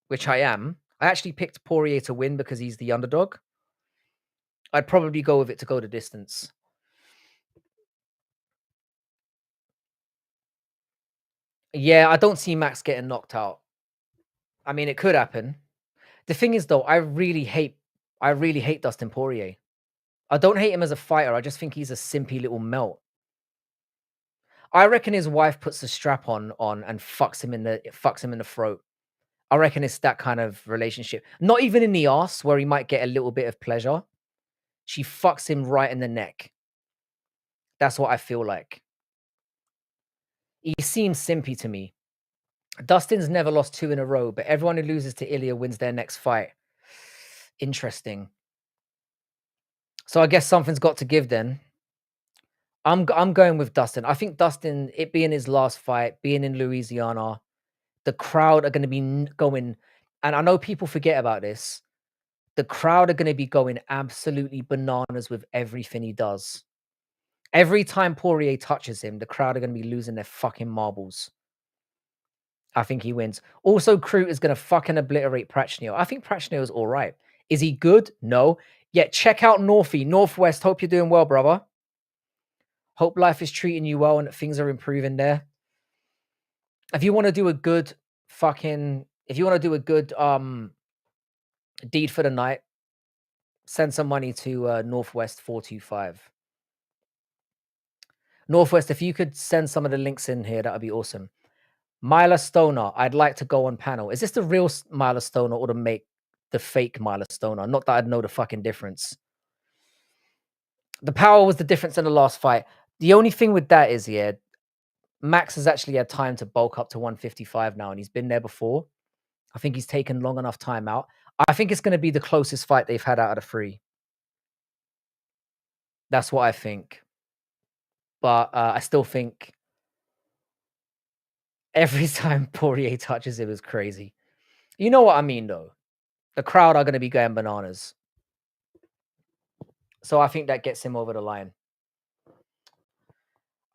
which I am, I actually picked Poirier to win because he's the underdog. I'd probably go with it to go the distance. Yeah, I don't see Max getting knocked out. I mean, it could happen. The thing is, though, I really hate Dustin Poirier. I don't hate him as a fighter. I just think he's a simpy little melt. I reckon his wife puts a strap on and fucks him in the throat. I reckon it's that kind of relationship. Not even in the ass where he might get a little bit of pleasure. She fucks him right in the neck. That's what I feel like. He seems simpy to me. Dustin's never lost 2 in a row, but everyone who loses to Ilya wins their next fight. Interesting. So I guess something's got to give then. I'm going with Dustin. I think Dustin, it being his last fight, being in Louisiana, the crowd are going to be going, and I know people forget about this. The crowd are going to be going absolutely bananas with everything he does. Every time Poirier touches him, the crowd are going to be losing their fucking marbles. I think he wins. Also, Crute is going to fucking obliterate Prachnio. I think Prachnio is all right. Is he good? No. Yeah, check out Northwest. Hope you're doing well, brother. Hope life is treating you well and that things are improving there. If you want to do a good deed for the night, send some money to Northwest 425. Northwest, if you could send some of the links in here, that would be awesome. Myla Stoner, I'd like to go on panel. Is this the real Myla Stoner or the fake Myla Stoner? Not that I'd know the fucking difference. The power was the difference in the last fight. The only thing with that is, yeah, Max has actually had time to bulk up to 155 now, and he's been there before. I think he's taken long enough time out. I think it's going to be the closest fight they've had out of the 3. That's what I think. But I still think every time Poirier touches him is crazy. You know what I mean, though? The crowd are going to be going bananas. So I think that gets him over the line.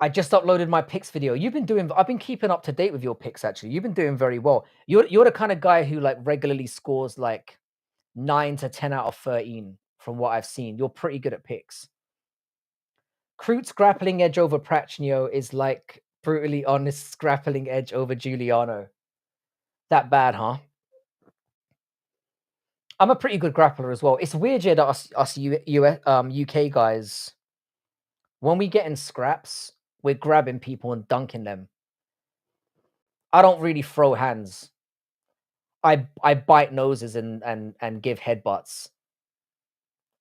I just uploaded my picks video. I've been keeping up to date with your picks, actually. You've been doing very well. You're the kind of guy who like regularly scores like 9 to 10 out of 13 from what I've seen. You're pretty good at picks. Crute's grappling edge over Prachnio is like brutally honest grappling edge over Giuliano. That bad, huh? I'm a pretty good grappler as well. It's weird, yeah, that UK guys, when we get in scraps, we're grabbing people and dunking them. I don't really throw hands. I bite noses and give headbutts.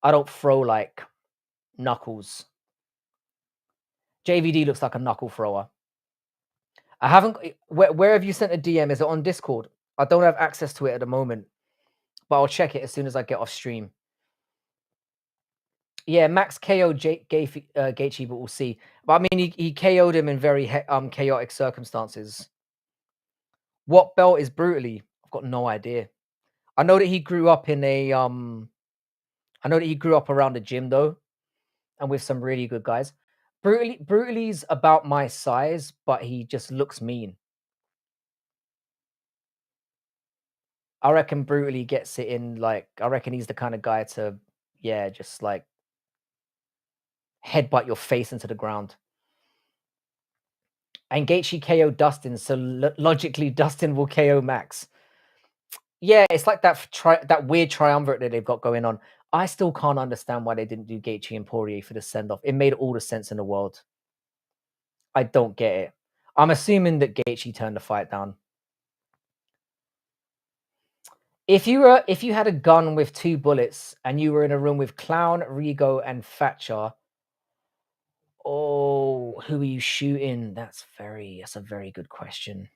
I don't throw like knuckles. JVD looks like a knuckle thrower. I haven't. Where have you sent a DM? Is it on Discord? I don't have access to it at the moment, but I'll check it as soon as I get off stream. Yeah, Max KO'd Gaethje, but we'll see. But I mean, he KO'd him in very chaotic circumstances. What belt is brutally? I've got no idea. I know that he grew up in a I know that he grew up around a gym though, and with some really good guys. Brutaly's about my size, but he just looks mean. I reckon Brutally gets it in, like, I reckon he's the kind of guy to, yeah, just like headbutt your face into the ground. And Gaethje KO Dustin, so logically Dustin will KO Max. Yeah, it's like that weird triumvirate that they've got going on. I still can't understand why they didn't do Gaethje and Poirier for the send-off. It made all the sense in the world. I don't get it. I'm assuming that Gaethje turned the fight down. If you had a gun with 2 bullets and you were in a room with Clown, Rigo, and Thatcher, oh, who are you shooting? That's a very good question.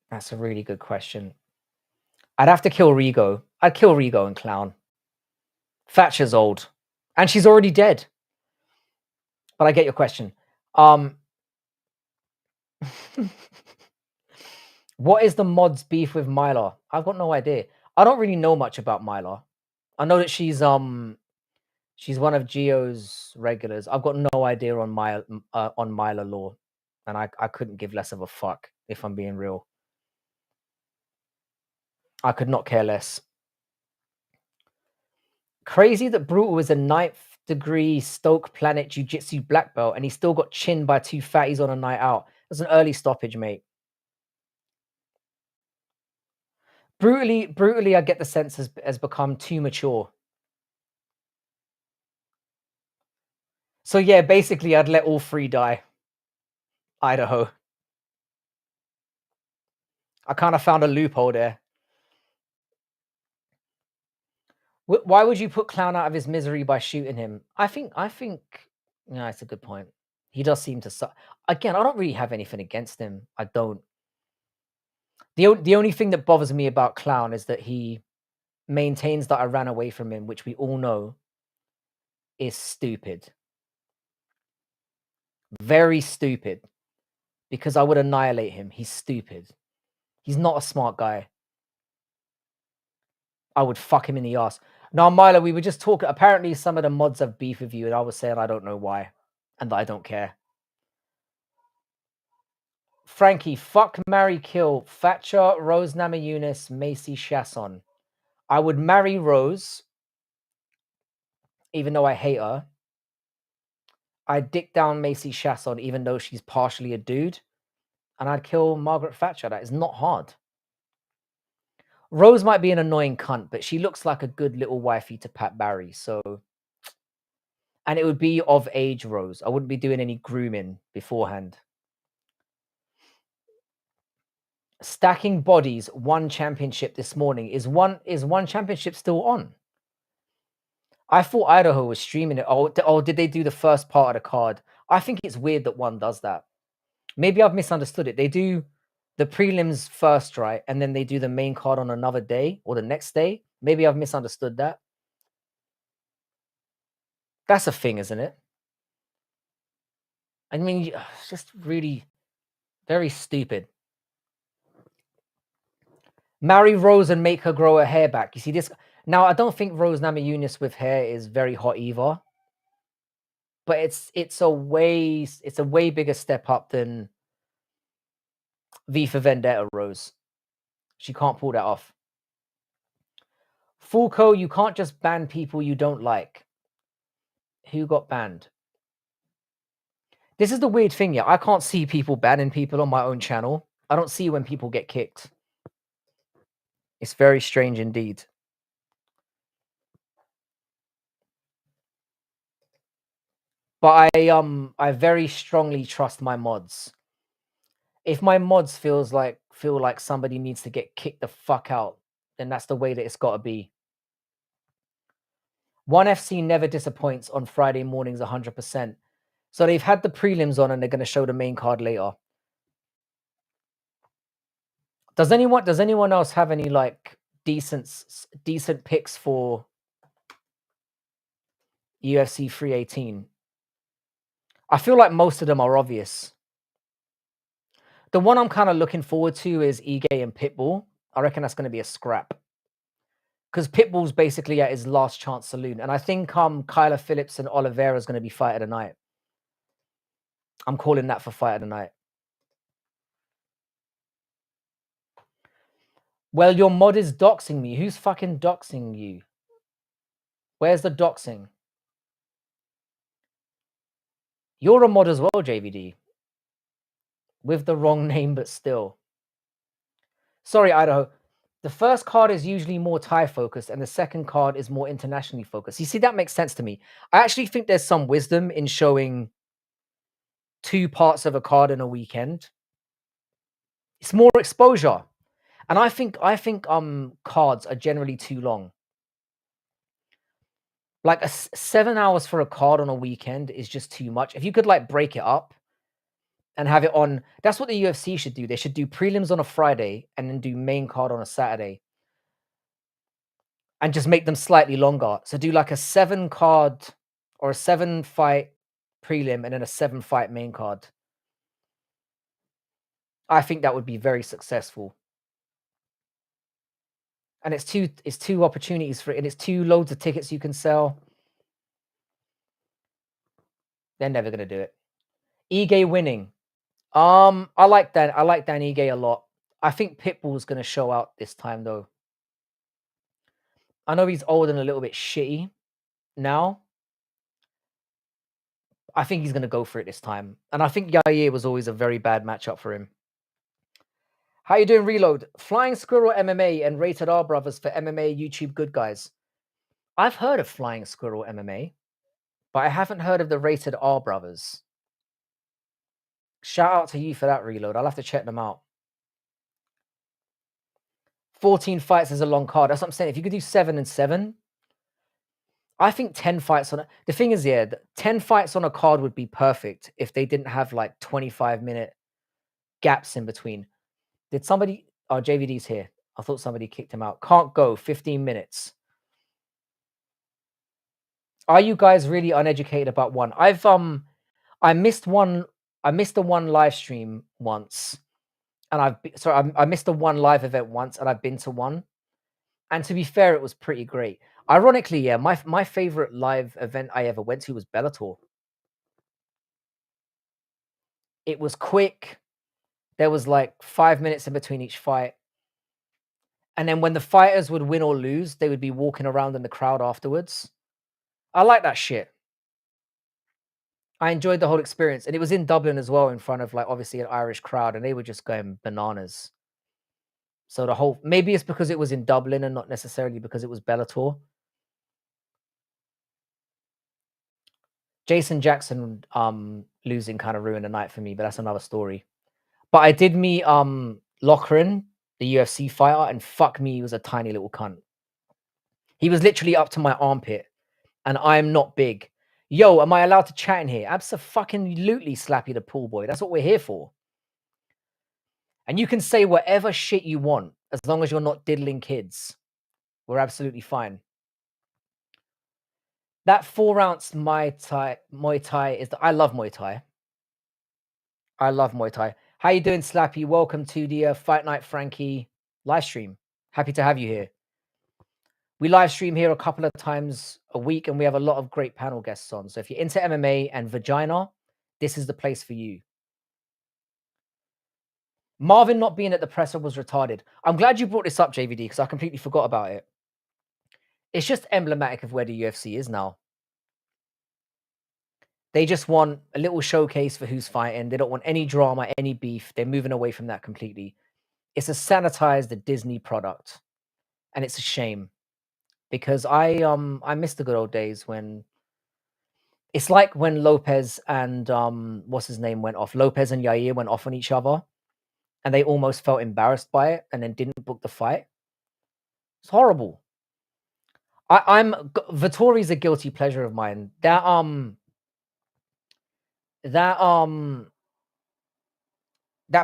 That's a really good question. I'd have to kill Rigo. I'd kill Rigo and Clown. Thatcher's old, and she's already dead. But I get your question. What is the mod's beef with Myla? I've got no idea. I don't really know much about Myla. I know that she's one of Geo's regulars. I've got no idea on Myla lore, and I couldn't give less of a fuck if I'm being real. I could not care less. Crazy that Brutal is a 9th degree Stoke Planet Jiu-Jitsu black belt, and he still got chinned by 2 fatties on a night out. That's an early stoppage, mate. Brutally, I get the sense has become too mature. So yeah, basically, I'd let all 3 die. Idaho. I kind of found a loophole there. Why would you put Clown out of his misery by shooting him? I think. Yeah, it's a good point. He does seem to. Again, I don't really have anything against him. I don't. The only thing that bothers me about Clown is that he maintains that I ran away from him, which we all know is stupid. Very stupid. Because I would annihilate him. He's stupid. He's not a smart guy. I would fuck him in the ass. Now, Milo, we were just talking. Apparently, some of the mods have beef with you, and I was saying I don't know why, and that I don't care. Frankie, fuck, marry, kill. Thatcher, Rose Namajunas, Macy Chasson. I would marry Rose, even though I hate her. I'd dick down Macy Chasson, even though she's partially a dude. And I'd kill Margaret Thatcher. That is not hard. Rose might be an annoying cunt, but she looks like a good little wifey to Pat Barry. So, and it would be of age Rose. I wouldn't be doing any grooming beforehand. Stacking bodies, 1 championship this morning. Is one championship still on? I thought Idaho was streaming it. Oh, did they do the first part of the card? I think it's weird that one does that. Maybe I've misunderstood it. They do the prelims first, right? And then they do the main card on another day or the next day. Maybe I've misunderstood that. That's a thing, isn't it? I mean, it's just really very stupid. Marry Rose and make her grow her hair back. You see this? Now, I don't think Rose Namajunas with hair is very hot either. But it's a way bigger step up than V for Vendetta Rose. She can't pull that off. Fulco, you can't just ban people you don't like. Who got banned? This is the weird thing, yeah. I can't see people banning people on my own channel. I don't see when people get kicked. It's very strange indeed. But I very strongly trust my mods. If my mods feel like somebody needs to get kicked the fuck out, then that's the way that it's got to be. ONE FC never disappoints on Friday mornings 100%. So they've had the prelims on and they're going to show the main card later. Does anyone else have any like decent picks for UFC 318? I feel like most of them are obvious. The one I'm kind of looking forward to is Ige and Pitbull. I reckon that's going to be a scrap. Because Pitbull's basically at his last chance saloon. And I think Kyler Phillips and Oliveira is going to be fight of the night. I'm calling that for fight of the night. Well, your mod is doxing me. Who's fucking doxing you? Where's the doxing? You're a mod as well, JVD. With the wrong name, but still. Sorry, Idaho. The first card is usually more Thai focused and the second card is more internationally focused. You see, that makes sense to me. I actually think there's some wisdom in showing 2 parts of a card in a weekend. It's more exposure. And I think cards are generally too long. Like 7 hours for a card on a weekend is just too much. If you could like break it up and have it on, that's what the UFC should do. They should do prelims on a Friday and then do main card on a Saturday. and just make them slightly longer. So do like a 7 card or a 7 fight prelim and then a 7 fight main card. I think that would be very successful. And it's two opportunities for it, and it's 2 loads of tickets you can sell. They're never gonna do it. Ige winning. I like that. I like Dan Ige a lot. I think Pitbull's gonna show out this time though. I know he's old and a little bit shitty now. I think he's gonna go for it this time. And I think Yair was always a very bad matchup for him. How you doing, Reload? Flying Squirrel MMA and Rated R Brothers for MMA YouTube good guys. I've heard of Flying Squirrel MMA, but I haven't heard of the Rated R Brothers. Shout out to you for that, Reload. I'll have to check them out. 14 fights is a long card. That's what I'm saying. If you could do 7 and 7, I think 10 fights on the thing is, yeah, 10 fights on a card would be perfect if they didn't have like 25-minute gaps in between. Did somebody? Oh, JVD's here. I thought somebody kicked him out. Can't go. 15 minutes. Are you guys really uneducated about one? I missed one. I missed the one live stream once, and I missed the one live event once, and I've been to one. And to be fair, it was pretty great. Ironically, yeah, my favorite live event I ever went to was Bellator. It was quick. There was like 5 minutes in between each fight. And then when the fighters would win or lose, they would be walking around in the crowd afterwards. I like that shit. I enjoyed the whole experience. And it was in Dublin as well, in front of like obviously an Irish crowd, and they were just going bananas. So the whole, maybe it's because it was in Dublin and not necessarily because it was Bellator. Jason Jackson losing kind of ruined the night for me, but that's another story. But I did meet Loughran, the UFC fighter, and fuck me, he was a tiny little cunt. He was literally up to my armpit, and I'm not big. Yo, am I allowed to chat in here? Abso-fucking-lutely, Slappy the pool boy. That's what we're here for. And you can say whatever shit you want, as long as you're not diddling kids. We're absolutely fine. That 4-ounce Muay Thai is I love Muay Thai. I love Muay Thai. How you doing, Slappy? Welcome to the Fight Night Frankie live stream. Happy to have you here. We live stream here a couple of times a week, and we have a lot of great panel guests on. So if you're into MMA and vagina, this is the place for you. Marvin not being at the presser was retarded. I'm glad you brought this up, JVD, because I completely forgot about it. It's just emblematic of where the UFC is now. They just want a little showcase for who's fighting. They don't want any drama, any beef. They're moving away from that completely. It's a sanitized Disney product, and it's a shame because I miss the good old days when it's like when Lopez and what's his name went off. Lopez and Yair went off on each other, and they almost felt embarrassed by it, and then didn't book the fight. It's horrible. Vittori's a guilty pleasure of mine. That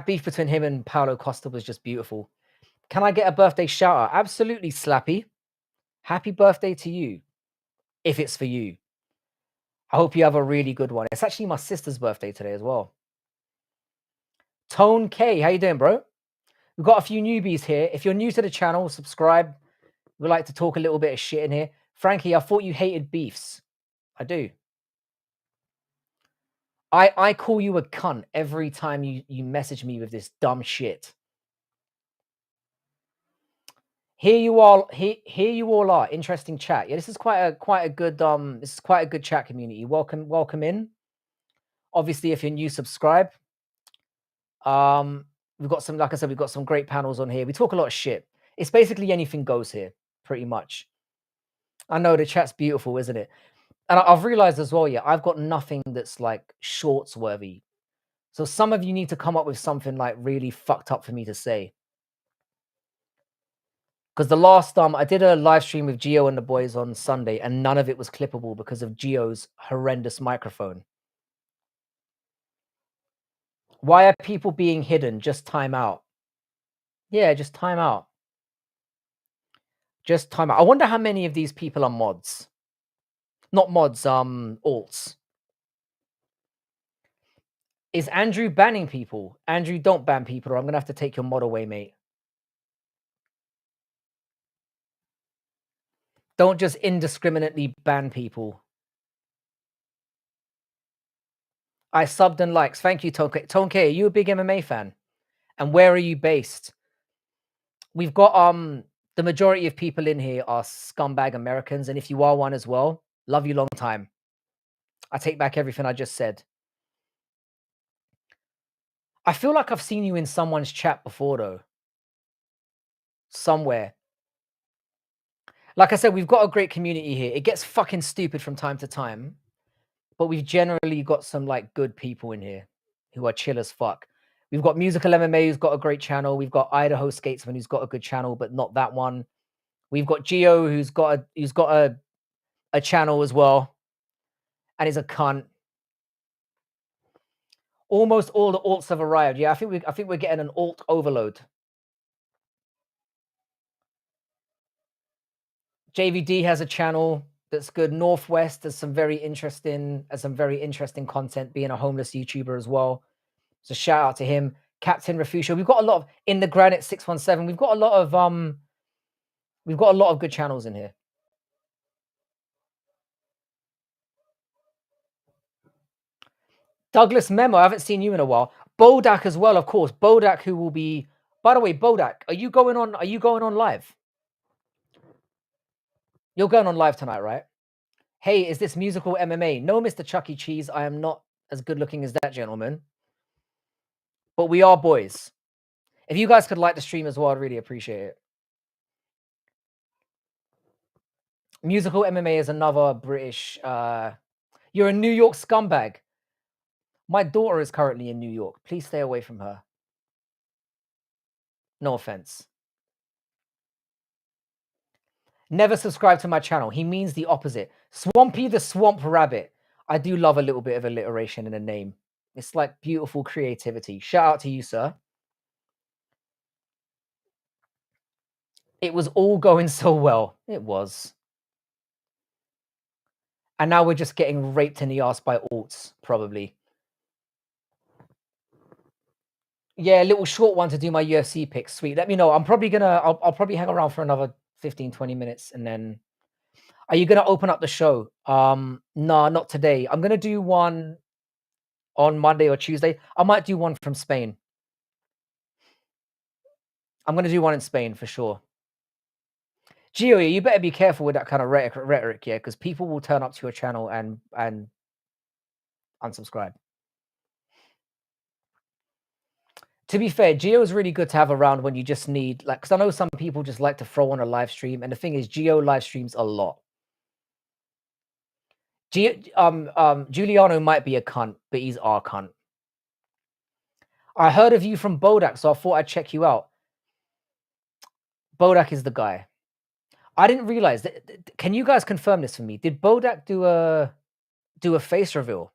beef between him and Paulo Costa was just beautiful. Can I get a birthday shout out? Absolutely, Slappy. Happy birthday to you, if it's for you. I hope you have a really good one. It's actually my sister's birthday today as well. Tone K, how you doing, bro? We've got a few newbies here. If you're new to the channel, subscribe. We like to talk a little bit of shit in here. Frankie, I thought you hated beefs. I do. I call you a cunt every time you message me with this dumb shit. Here you all are. Interesting chat. Yeah, this is quite a good chat community. Welcome in. Obviously, if you're new, subscribe. We've got some, like I said, we've got some great panels on here. We talk a lot of shit. It's basically anything goes here, pretty much. I know the chat's beautiful, isn't it? And I've realized as well, yeah, I've got nothing that's like shorts worthy. So some of you need to come up with something like really fucked up for me to say. Because the last I did a live stream with Gio and the boys on Sunday, and none of it was clippable because of Gio's horrendous microphone. Why are people being hidden? Just time out. Yeah, just time out. Just time out. I wonder how many of these people are mods. Not mods, alts. Is Andrew banning people? Andrew, don't ban people, or I'm gonna have to take your mod away, mate. Don't just indiscriminately ban people. I subbed and likes. Thank you, Tonke. Tonke, are you a big MMA fan? And where are you based? We've got the majority of people in here are scumbag Americans, and if you are one as well, love you long time. I take back everything I just said. I feel like I've seen you in someone's chat before though. Somewhere. Like I said, we've got a great community here. It gets fucking stupid from time to time, but we've generally got some like good people in here who are chill as fuck. We've got Musical MMA who's got a great channel. We've got Idaho Skatesman who's got a good channel, but not that one. We've got Geo who's got a channel as well, and is a cunt. Almost all the alts have arrived. Yeah, I think we're getting an alt overload. JVD has a channel that's good. Northwest has some very interesting content, being a homeless YouTuber as well. So shout out to him. Captain Refusio. We've got a lot of in the Granite 617. We've got a lot of good channels in here. Douglas Memo, I haven't seen you in a while. Bodak as well, of course. Bodak, who will be. By the way, Bodak, are you going on live? You're going on live tonight, right? Hey, is this musical MMA? No, Mr. Chuck E. Cheese. I am not as good looking as that gentleman. But we are boys. If you guys could like the stream as well, I'd really appreciate it. Musical MMA is another British. You're a New York scumbag. My daughter is currently in New York. Please stay away from her. No offense. Never subscribe to my channel. He means the opposite. Swampy the Swamp Rabbit. I do love a little bit of alliteration in a name. It's like beautiful creativity. Shout out to you, sir. It was all going so well. It was. And now we're just getting raped in the ass by alts, probably. Yeah, a little short one to do my UFC picks. Sweet. Let me know. I'm probably gonna. I'll probably hang around for another 15, 20 minutes, and then. Are you gonna open up the show? No, not today. I'm gonna do one on Monday or Tuesday. I might do one from Spain. I'm gonna do one in Spain for sure. Gio, you better be careful with that kind of rhetoric, yeah, because people will turn up to your channel and unsubscribe. To be fair, Geo is really good to have around when you just need, like, because I know some people just like to throw on a live stream, and the thing is, Geo live streams a lot. Giuliano might be a cunt, but he's our cunt. I heard of you from Bodak, so I thought I'd check you out. Bodak is the guy. I didn't realize that. Can you guys confirm this for me? Did Bodak do a face reveal,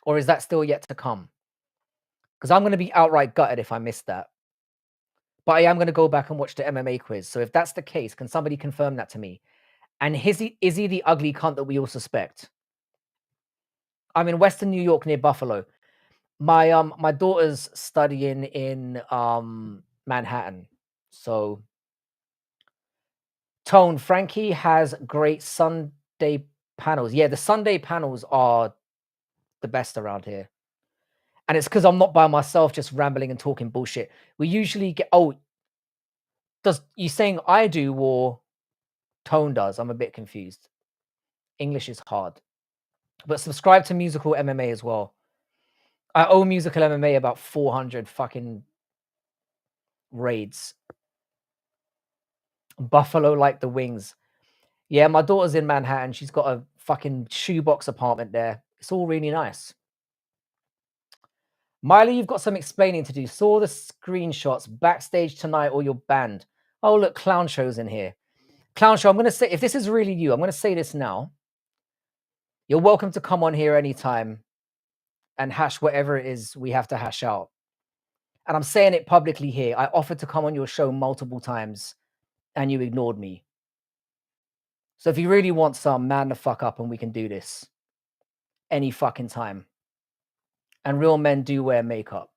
or is that still yet to come? Because I'm going to be outright gutted if I missed that. But I am going to go back and watch the MMA quiz. So if that's the case, can somebody confirm that to me? And is he the ugly cunt that we all suspect? I'm in Western New York near Buffalo. My daughter's studying in Manhattan. So Tone, Frankie has great Sunday panels. Yeah, the Sunday panels are the best around here. And it's because I'm not by myself just rambling and talking bullshit. We usually get does you saying I do or Tone does? I'm a bit confused. English is hard. But subscribe to Musical MMA as well. I owe Musical MMA about 400 fucking raids. Buffalo like the wings. Yeah, my daughter's in Manhattan. She's got a fucking shoebox apartment there. It's all really nice. Miley, you've got some explaining to do. Saw the screenshots backstage tonight or you're banned. Oh, look, Clown Show's in here. Clown Show, I'm going to say, if this is really you, I'm going to say this now. You're welcome to come on here anytime and hash whatever it is we have to hash out. And I'm saying it publicly here. I offered to come on your show multiple times and you ignored me. So if you really want some, man the fuck up and we can do this any fucking time. And real men do wear makeup.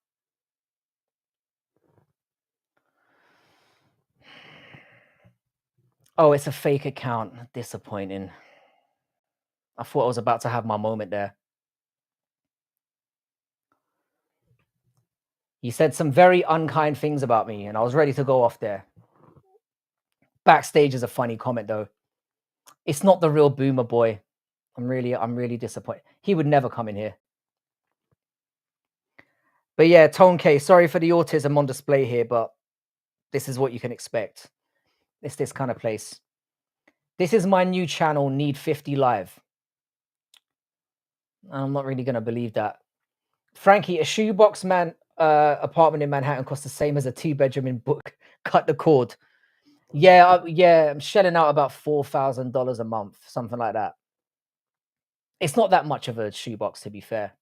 Oh, it's a fake account. Disappointing. I thought I was about to have my moment there. He said some very unkind things about me, and I was ready to go off there. Backstage is a funny comment, though. It's not the real Boomer boy. I'm really disappointed. He would never come in here. But yeah, Tone K, sorry for the autism on display here, but this is what you can expect. It's this kind of place. This is my new channel, Need 50 Live. I'm not really going to believe that. Frankie, a shoebox man apartment in Manhattan costs the same as a 2-bedroom in Book. Cut the cord. Yeah, I'm shelling out about $4,000 a month, something like that. It's not that much of a shoebox, to be fair.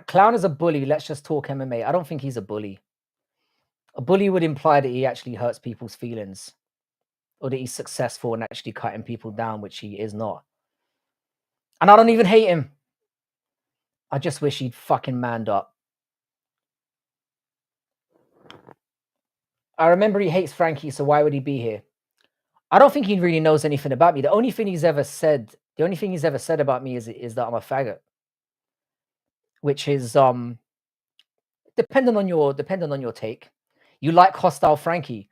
Clown is a bully. Let's just talk MMA. I don't think he's a bully. A bully would imply that he actually hurts people's feelings, or that he's successful in actually cutting people down, which he is not. And I don't even hate him. I just wish he'd fucking manned up. I remember he hates Frankie, so why would he be here? I don't think he really knows anything about me. The only thing he's ever said about me is that I'm a faggot. Which is depending on your take. You like hostile Frankie.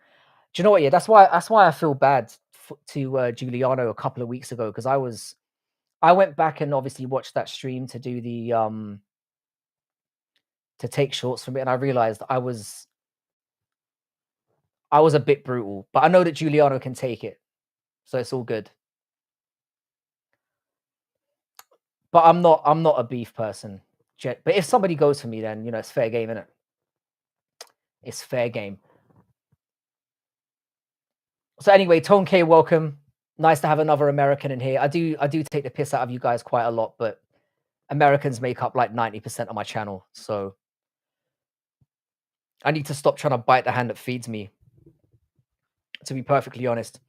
Do you know what? Yeah, that's why I feel bad to Giuliano a couple of weeks ago, because I went back and obviously watched that stream to do the to take shorts from it, and I realized I was a bit brutal, but I know that Giuliano can take it, so it's all good. But I'm not a beef person. But if somebody goes for me, then it's fair game, isn't it? It's fair game. So anyway, Tone K, welcome. Nice to have another American in here. I do take the piss out of you guys quite a lot, but Americans make up like 90% of my channel, so I need to stop trying to bite the hand that feeds me. To be perfectly honest,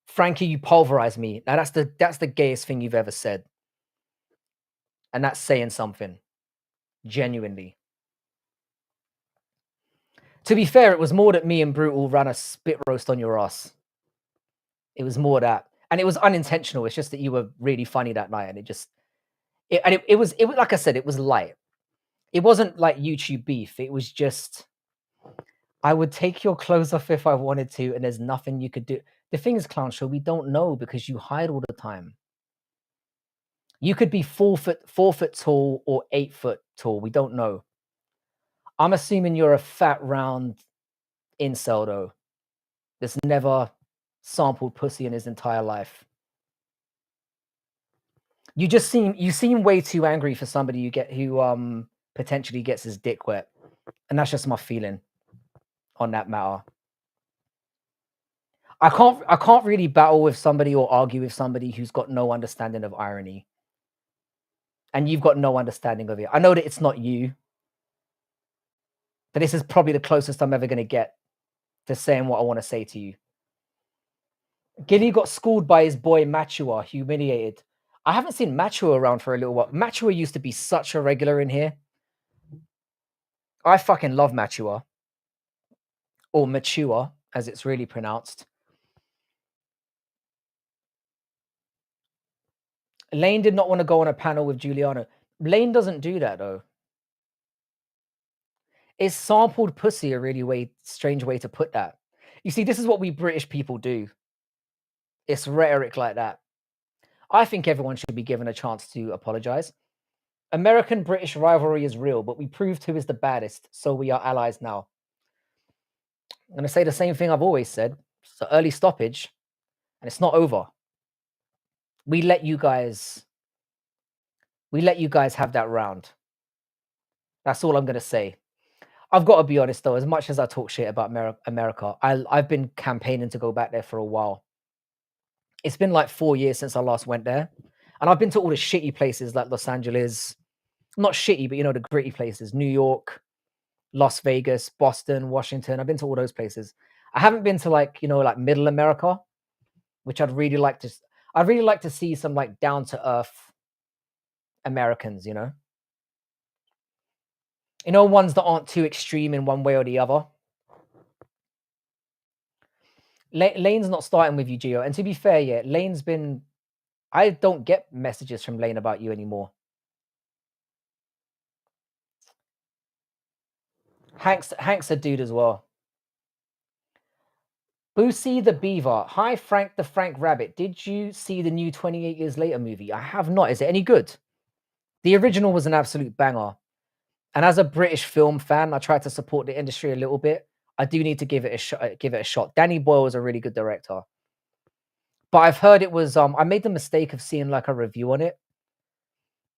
Frankie, you pulverize me. Now that's the gayest thing you've ever said, and that's saying something. Genuinely. To be fair, it was more that me and Brutal ran a spit roast on your ass. It was more that, and it was unintentional. It's just that you were really funny that night, and it was like I said, it was light. It wasn't like YouTube beef. It was just, I would take your clothes off if I wanted to, and there's nothing you could do. The thing is, Clown Show, we don't know because you hide all the time. You could be 4 foot tall or 8 foot tall. We don't know. I'm assuming you're a fat, round incel, though, that's never sampled pussy in his entire life. You seem way too angry for somebody who potentially gets his dick wet, and that's just my feeling on that matter. I can't really battle with somebody or argue with somebody who's got no understanding of irony, and you've got no understanding of it. I know that it's not you, but this is probably the closest I'm ever going to get to saying what I want to say to you. Gilly got schooled by his boy Machua, humiliated. I haven't seen Machua around for a little while. Machua used to be such a regular in here. I fucking love Machua. Or Machua, as it's really pronounced. Lane did not want to go on a panel with Giuliano. Lane doesn't do that, though. Is sampled pussy a really strange way to put that? You see, this is what we British people do. It's rhetoric like that. I think everyone should be given a chance to apologize. American-British rivalry is real, but we proved who is the baddest, so we are allies now. I'm going to say the same thing I've always said. It's an early stoppage, and it's not over. We let you guys have that round. That's all I'm going to say. I've got to be honest, though, as much as I talk shit about America, I've been campaigning to go back there for a while. It's been like 4 years since I last went there. And I've been to all the shitty places like Los Angeles. Not shitty, but the gritty places. New York, Las Vegas, Boston, Washington. I've been to all those places. I haven't been to like, like middle America, which I'd really like to. I'd really like to see some like down to earth Americans, ones that aren't too extreme in one way or the other. Lane's not starting with you, Gio. And to be fair, yeah, Lane's been. I don't get messages from Lane about you anymore. Hank's a dude as well. Boosie the Beaver. Hi, Frank the Frank Rabbit. Did you see the new 28 Years Later movie? I have not. Is it any good? The original was an absolute banger. And as a British film fan, I try to support the industry a little bit. I do need to give it a shot. Danny Boyle was a really good director. But I've heard it was I made the mistake of seeing like a review on it.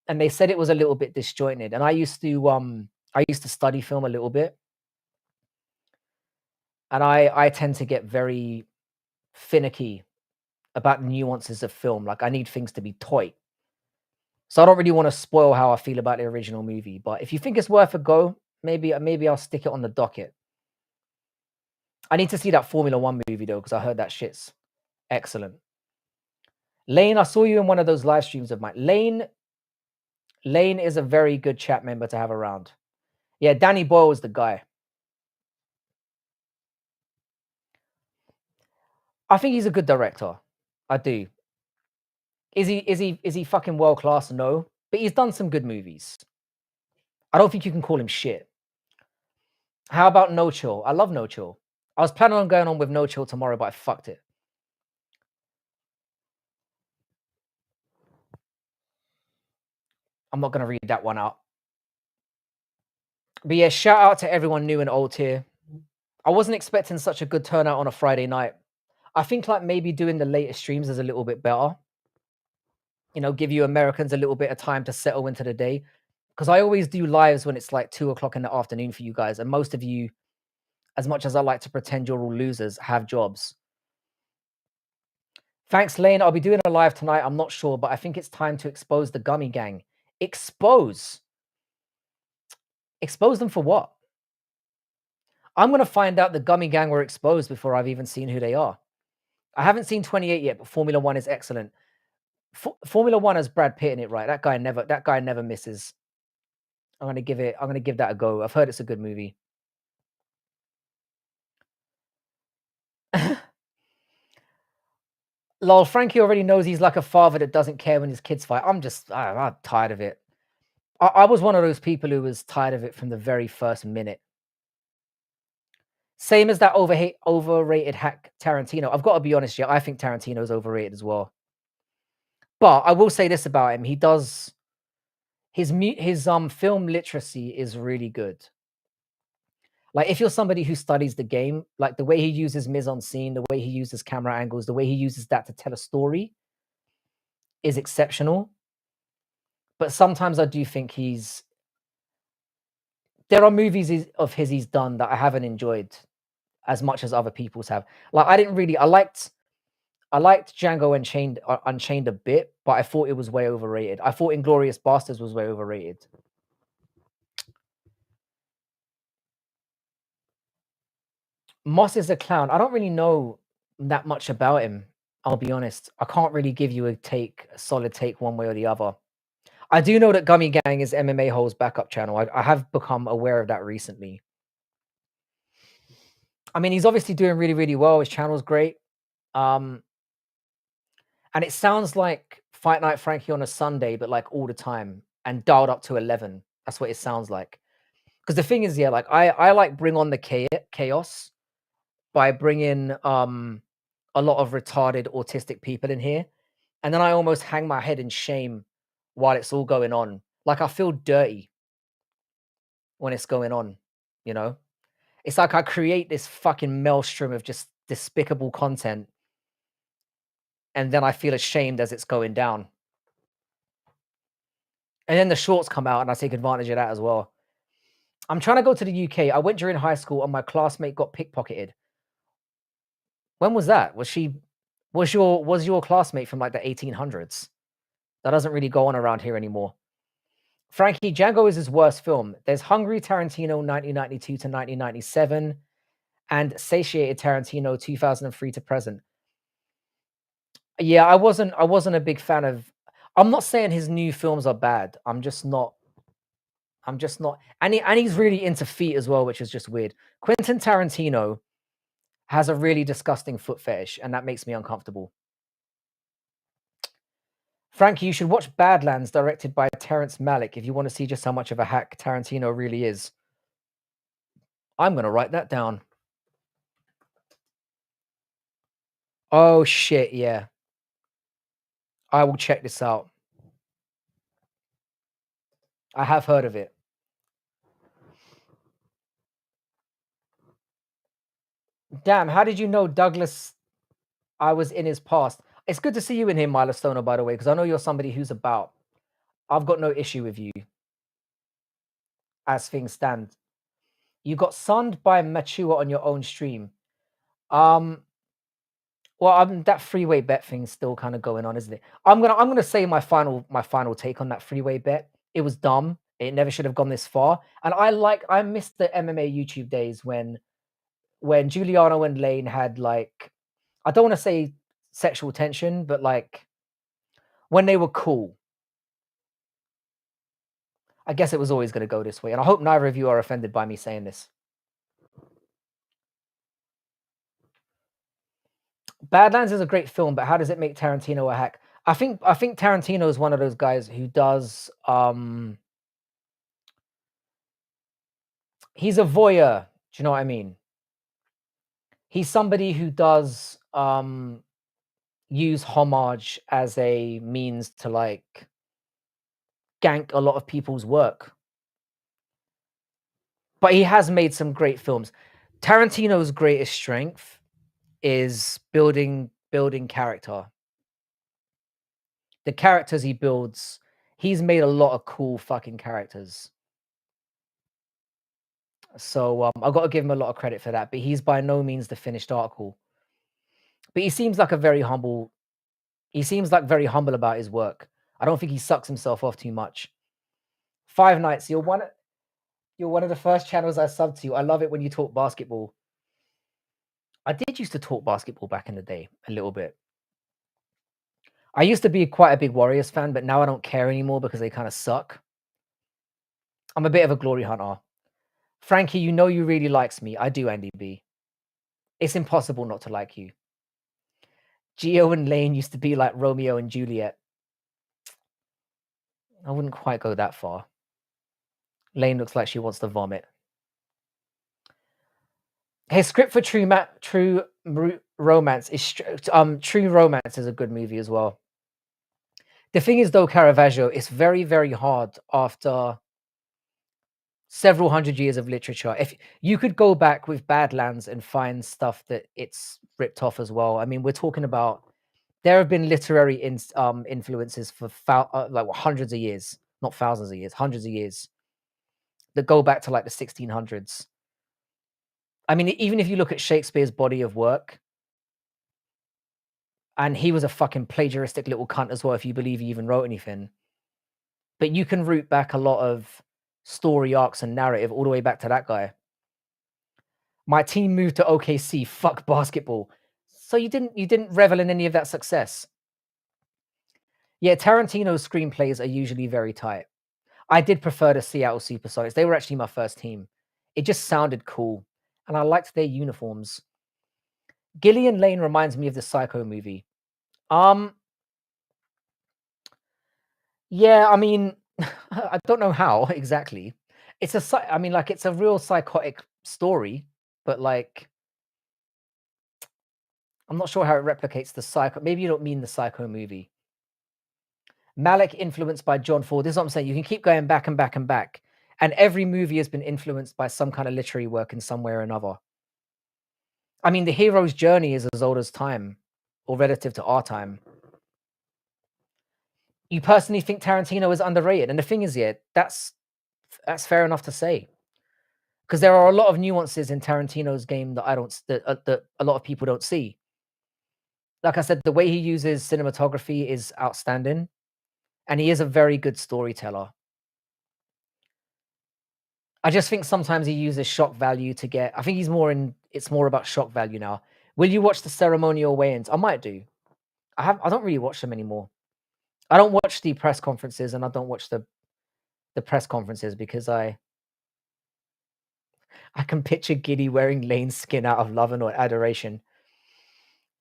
And they said it was a little bit disjointed. And I used to study film a little bit. And I tend to get very finicky about nuances of film. Like I need things to be tight. So I don't really want to spoil how I feel about the original movie. But if you think it's worth a go, maybe I'll stick it on the docket. I need to see that Formula One movie though, because I heard that shit's excellent. Lane, I saw you in one of those live streams of mine. Lane is a very good chat member to have around. Yeah, Danny Boyle was the guy. I think he's a good director. I do. Is he fucking world class? No. But he's done some good movies. I don't think you can call him shit. How about No Chill? I love No Chill. I was planning on going on with No Chill tomorrow, but I fucked it. I'm not going to read that one out. But yeah, shout out to everyone new and old here. I wasn't expecting such a good turnout on a Friday night. I think like maybe doing the later streams is a little bit better. Give you Americans a little bit of time to settle into the day. Because I always do lives when it's like 2:00 in the afternoon for you guys. And most of you, as much as I like to pretend you're all losers, have jobs. Thanks, Lane. I'll be doing a live tonight. I'm not sure, but I think it's time to expose the gummy gang. Expose? Expose them for what? I'm going to find out the gummy gang were exposed before I've even seen who they are. I haven't seen 28 yet, but Formula One is excellent. Formula One has Brad Pitt in it, right? That guy never misses. I'm going to give that a go. I've heard it's a good movie. Lol, Frankie already knows he's like a father that doesn't care when his kids fight. I'm tired of it. I was one of those people who was tired of it from the very first minute. Same as that overrated hack Tarantino. I've got to be honest, yeah, I think Tarantino's overrated as well. But I will say this about him: his film literacy is really good. Like if you're somebody who studies the game, like the way he uses mise-en-scene, the way he uses camera angles, the way he uses that to tell a story is exceptional. But sometimes I do think there are movies of his he's done that I haven't enjoyed as much as other people's have. Like I liked Django Unchained a bit, but I thought it was way overrated. I thought Inglorious Bastards was way overrated. Moss is a clown. I don't really know that much about him. I'll be honest. I can't really give you a solid take one way or the other. I do know that Gummy Gang is MMA Hole's backup channel. I have become aware of that recently. I mean, he's obviously doing really, really well. His channel's great. And it sounds like Fight Night Frankie on a Sunday, but like all the time and dialed up to 11. That's what it sounds like. Because the thing is, yeah, like I like bring on the chaos by bringing a lot of retarded autistic people in here. And then I almost hang my head in shame while it's all going on. Like I feel dirty when it's going on, you know? It's like I create this fucking maelstrom of just despicable content. And then I feel ashamed as it's going down. And then the shorts come out and I take advantage of that as well. I'm trying to go to the UK. I went during high school and my classmate got pickpocketed. When was that? Was your classmate from like the 1800s? That doesn't really go on around here anymore. Frankie, Django is his worst film. There's Hungry Tarantino 1992 to 1997 and Satiated Tarantino 2003 to present. Yeah, I wasn't a big fan of. I'm not saying his new films are bad. I'm just not. And he's really into feet as well, which is just weird. Quentin Tarantino has a really disgusting foot fetish, and that makes me uncomfortable. Frankie, you should watch Badlands, directed by Terrence Malick, if you want to see just how much of a hack Tarantino really is. I'm gonna write that down. Oh shit, yeah. I will check this out. I have heard of it. Damn, how did you know Douglas I was in his past? It's good to see you in here, Milestoner, by the way, because I know you're somebody who's about. I've got no issue with you as things stand. You got sunned by Mature on your own stream. Um, well, that freeway bet thing's still kind of going on, isn't it? I'm gonna say my final take on that freeway bet. It was dumb. It never should have gone this far. And I missed the MMA YouTube days when Giuliano and Lane had like, I don't want to say sexual tension, but like when they were cool. I guess it was always going to go this way, and I hope neither of you are offended by me saying this. Badlands is a great film, but how does it make Tarantino a hack? I think Tarantino is one of those guys who does he's a voyeur. Do you know what I mean? He's somebody who does use homage as a means to like gank a lot of people's work. But he has made some great films. Tarantino's greatest strength is building character. The characters he builds, he's made a lot of cool fucking characters. So I've got to give him a lot of credit for that. But he's by no means the finished article. But he seems like a very humble. He seems like very humble about his work. I don't think he sucks himself off too much. Five Nights, you're one of the first channels I sub to. I love it when you talk basketball. I did used to talk basketball back in the day a little bit. I used to be quite a big Warriors fan, but now I don't care anymore because they kind of suck. I'm a bit of a glory hunter. Frankie, you know you really likes me. I do, Andy B. It's impossible not to like you. Gio and Lane used to be like Romeo and Juliet. I wouldn't quite go that far. Lane looks like she wants to vomit. His script for True Romance is True Romance is a good movie as well. The thing is, though, Caravaggio, it's very, very hard after several hundred years of literature. If you could go back with Badlands and find stuff that it's ripped off as well. I mean, we're talking about there have been literary influences for like hundreds of years, not thousands of years, hundreds of years that go back to like the 1600s. I mean, even if you look at Shakespeare's body of work, and he was a fucking plagiaristic little cunt as well, if you believe he even wrote anything. But you can root back a lot of story arcs and narrative all the way back to that guy. My team moved to OKC. Fuck basketball. So you didn't revel in any of that success. Yeah, Tarantino's screenplays are usually very tight. I did prefer the Seattle Supersonics. They were actually my first team. It just sounded cool, and I liked their uniforms. Gillian Lane reminds me of the Psycho movie. Um, yeah, I mean, I don't know how exactly. I mean, like it's a real psychotic story, but like I'm not sure how it replicates the Psycho. Maybe you don't mean the Psycho movie. Malick influenced by John Ford. This is what I'm saying. You can keep going back and back and back, and every movie has been influenced by some kind of literary work in some way or another. I mean, the hero's journey is as old as time, or relative to our time. You personally think Tarantino is underrated, and the thing is, yeah, that's fair enough to say, because there are a lot of nuances in Tarantino's game that that a lot of people don't see. Like I said, the way he uses cinematography is outstanding, and he is a very good storyteller. I just think sometimes he uses shock value to get. I think he's more in. It's more about shock value now. Will you watch the ceremonial weigh-ins? I might do. I don't really watch them anymore. I don't watch the press conferences, and I don't watch the press conferences because I can picture Giddy wearing Lane's skin out of love and or adoration.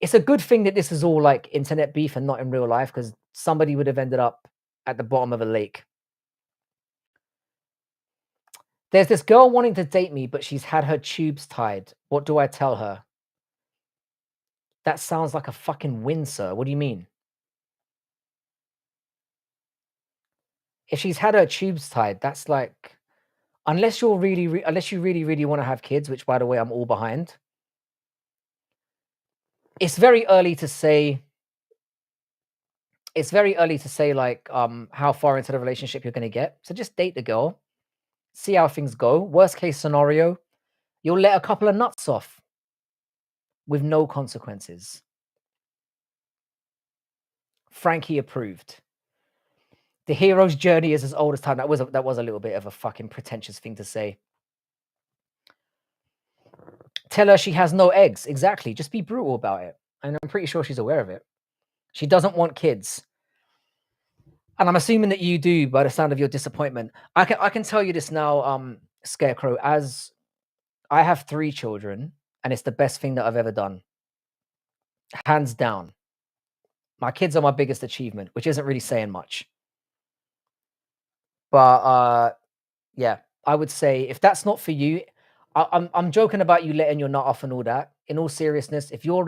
It's a good thing that this is all like internet beef and not in real life, because somebody would have ended up at the bottom of a lake. There's this girl wanting to date me, but she's had her tubes tied. What do I tell her? That sounds like a fucking win, sir. What do you mean? If she's had her tubes tied, that's like, unless you're really, unless you really, really want to have kids, which by the way, I'm all behind. It's very early to say. It's very early to say like how far into the relationship you're going to get. So just date the girl, see how things go. Worst case scenario, you'll let a couple of nuts off with no consequences. Frankie approved. The hero's journey is as old as time. That was a little bit of a fucking pretentious thing to say. Tell her she has no eggs. Exactly. Just be brutal about it. And I'm pretty sure she's aware of it. She doesn't want kids. And I'm assuming that you do by the sound of your disappointment. I can tell you this now, Scarecrow, as I have 3 children, and it's the best thing that I've ever done. Hands down. My kids are my biggest achievement, which isn't really saying much. But yeah, I would say if that's not for you, I'm joking about you letting your nut off and all that. In all seriousness, if you're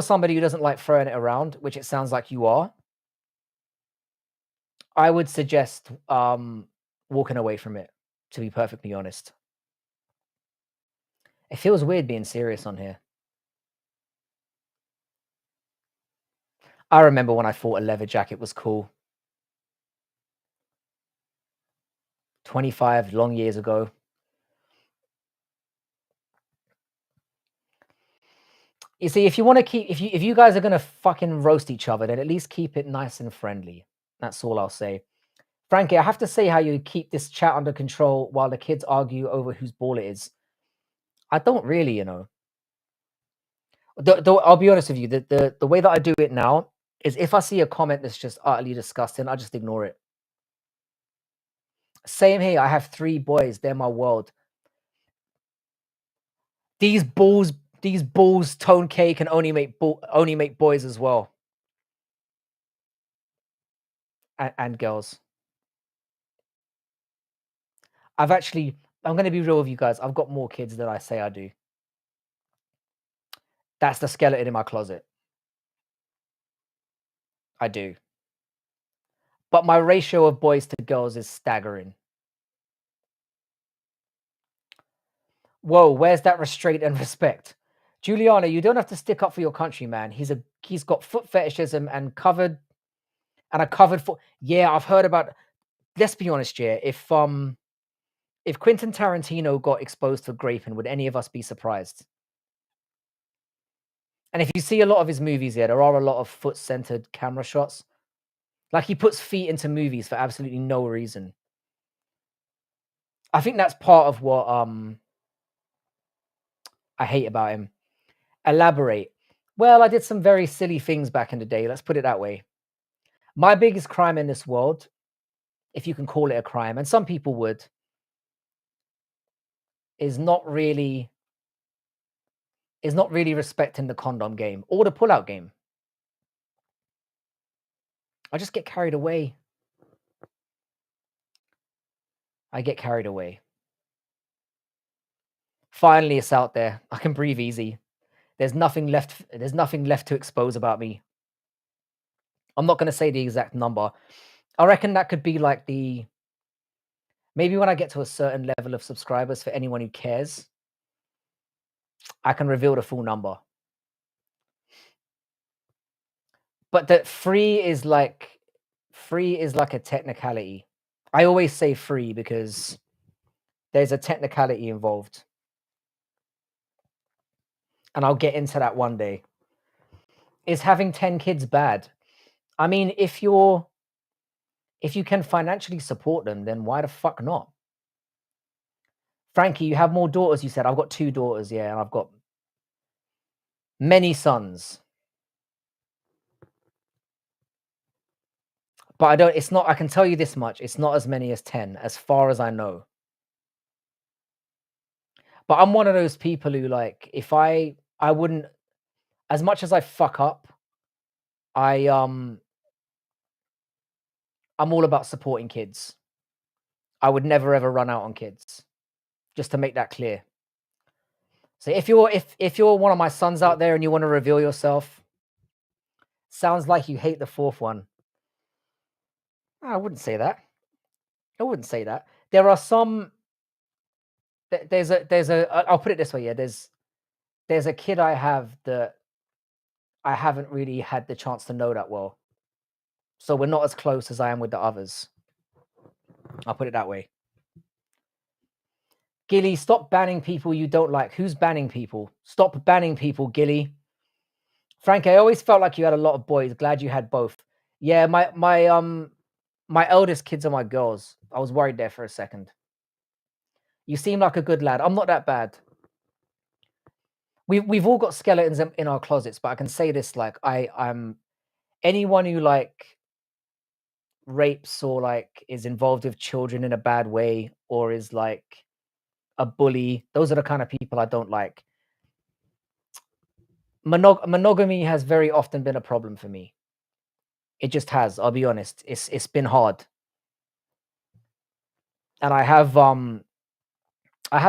somebody who doesn't like throwing it around, which it sounds like you are, I would suggest walking away from it, to be perfectly honest. It feels weird being serious on here. I remember when I thought a leather jacket was cool. 25 long years ago. You see, if you want to keep, if you guys are gonna fucking roast each other, then at least keep it nice and friendly. That's all I'll say. Frankie, I have to say how you keep this chat under control while the kids argue over whose ball it is. I don't really, you know. I'll be honest with you. The way that I do it now is if I see a comment that's just utterly disgusting, I just ignore it. Same here. I have 3 boys. They're my world. These balls, Tone K can only make boys as well, and girls. I'm going to be real with you guys. I've got more kids than I say I do. That's the skeleton in my closet. I do. But my ratio of boys to girls is staggering. Whoa, where's that restraint and respect? Juliana, you don't have to stick up for your country, man. He's got foot fetishism and a covered foot. Yeah, I've heard about. Let's be honest, yeah. If Quentin Tarantino got exposed for graping, would any of us be surprised? And if you see a lot of his movies, yeah, there are a lot of foot-centered camera shots. Like he puts feet into movies for absolutely no reason. I think that's part of what I hate about him. Elaborate. Well, I did some very silly things back in the day. Let's put it that way. My biggest crime in this world, if you can call it a crime, and some people would, is not really respecting the condom game or the pullout game. I just get carried away. I get carried away. Finally, it's out there. I can breathe easy. There's nothing left to expose about me. I'm not gonna say the exact number. I reckon that could be like maybe when I get to a certain level of subscribers, for anyone who cares, I can reveal the full number. But that free is like a technicality. I always say free because there's a technicality involved. And I'll get into that one day. Is having 10 kids bad? I mean, if you're If you can financially support them, then why the fuck not? Frankie, you have more daughters, you said. I've got 2 daughters, yeah, and I've got many sons. But I don't it's not I can tell you this much, it's not as many as 10, as far as I know. But I'm one of those people who, like, if I wouldn't as much as I fuck up, I, I'm all about supporting kids. I would never ever run out on kids, just to make that clear. So if you're one of my sons out there and you wanna reveal yourself, sounds like you hate the 4th one. I wouldn't say that. I wouldn't say that. There are some I'll put it this way, yeah, there's a kid I have that I haven't really had the chance to know that well. So we're not as close as I am with the others. I'll put it that way. Gilly, stop banning people you don't like. Who's banning people? Stop banning people, Gilly. Frank, I always felt like you had a lot of boys. Glad you had both. Yeah, my eldest kids are my girls. I was worried there for a second. You seem like a good lad. I'm not that bad. We've all got skeletons in our closets, but I can say this, like, I'm anyone who, like, rapes or, like, is involved with children in a bad way or is, like, a bully, those are the kind of people I don't like. Monogamy has very often been a problem for me. It just has, I'll be honest. It's been hard. And I have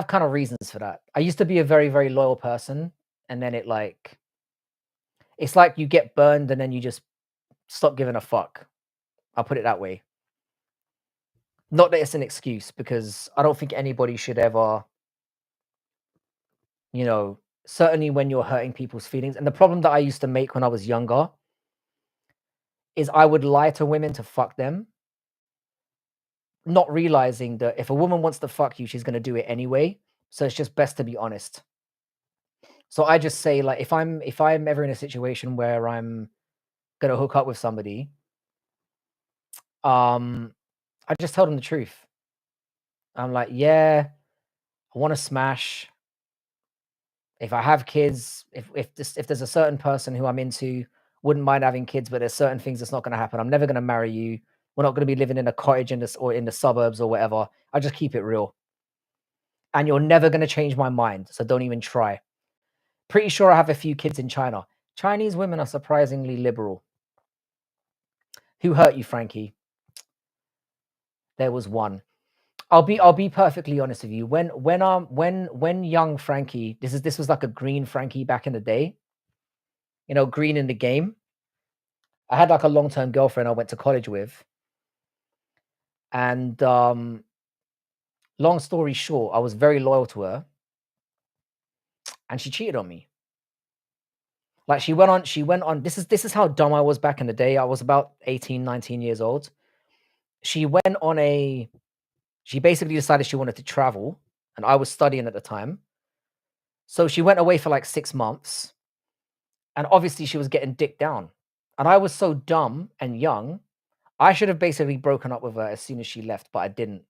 kind of reasons for that. I used to be a very, very loyal person, and then it's like you get burned and then you just stop giving a fuck. I'll put it that way. Not that it's an excuse, because I don't think anybody should ever, you know, certainly when you're hurting people's feelings. And the problem that I used to make when I was younger is I would lie to women to fuck them, not realizing that if a woman wants to fuck you, she's gonna do it anyway. So it's just best to be honest. So I just say, like, if I'm ever in a situation where I'm gonna hook up with somebody, um, I just tell them the truth. I'm like, yeah, I want to smash. If I have kids, if there's a certain person who I'm into, wouldn't mind having kids, but there's certain things that's not going to happen. I'm never going to marry you. We're not going to be living in a cottage in this or in the suburbs or whatever. I just keep it real. And you're never going to change my mind, so don't even try. Pretty sure I have a few kids in China. Chinese women are surprisingly liberal. Who hurt you, Frankie? There was one. I'll be perfectly honest with you. When young Frankie, this was like a green Frankie back in the day, green in the game. I had like a long-term girlfriend I went to college with, and long story short, I was very loyal to her, and she cheated on me. Like, she went on. This is how dumb I was back in the day. I was about 18, 19 years old. She went on a she basically decided she wanted to travel, and I was studying at the time. So she went away for like 6 months, and obviously she was getting dicked down. And I was so dumb and young, I should have basically broken up with her as soon as she left, but I didn't.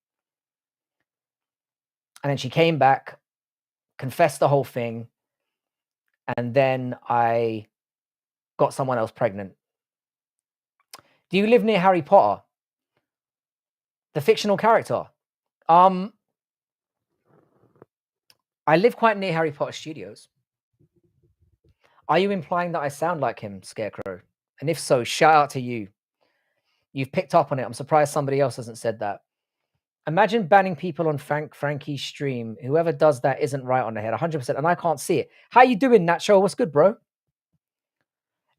And then she came back, confessed the whole thing, and then I got someone else pregnant. Do you live near Harry Potter? The fictional character? Um, I live quite near Harry Potter Studios. Are you implying that I sound like him, Scarecrow? And if so, shout out to you. You've picked up on it. I'm surprised somebody else hasn't said that. Imagine banning people on Frankie's stream. Whoever does that isn't right on the head, 100%. And I can't see it. How you doing, Nacho? What's good, bro?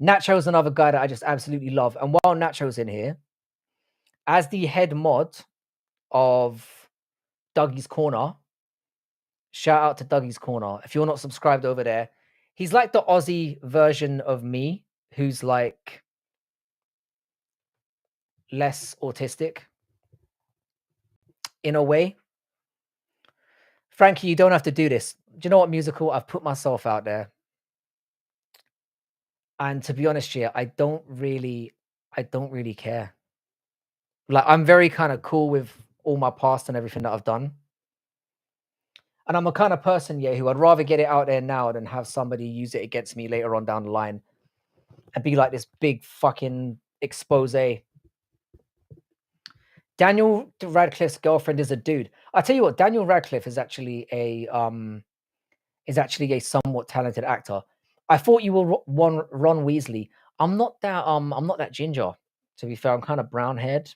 Nacho's another guy that I just absolutely love. And while Nacho's in here, as the head mod of Dougie's Corner, shout out to Dougie's Corner. If you're not subscribed over there, he's like the Aussie version of me, who's like less autistic in a way. Frankie, you don't have to do this. Do you know what, musical? I've put myself out there. And to be honest here, I don't really care. Like, I'm very kind of cool with all my past and everything that I've done. And I'm a kind of person, yeah, who I'd rather get it out there now than have somebody use it against me later on down the line and be like this big fucking expose. Daniel Radcliffe's girlfriend is a dude. I tell you what, Daniel Radcliffe is actually a somewhat talented actor. I thought you were Ron Weasley. I'm not that ginger. To be fair, I'm kind of brown haired,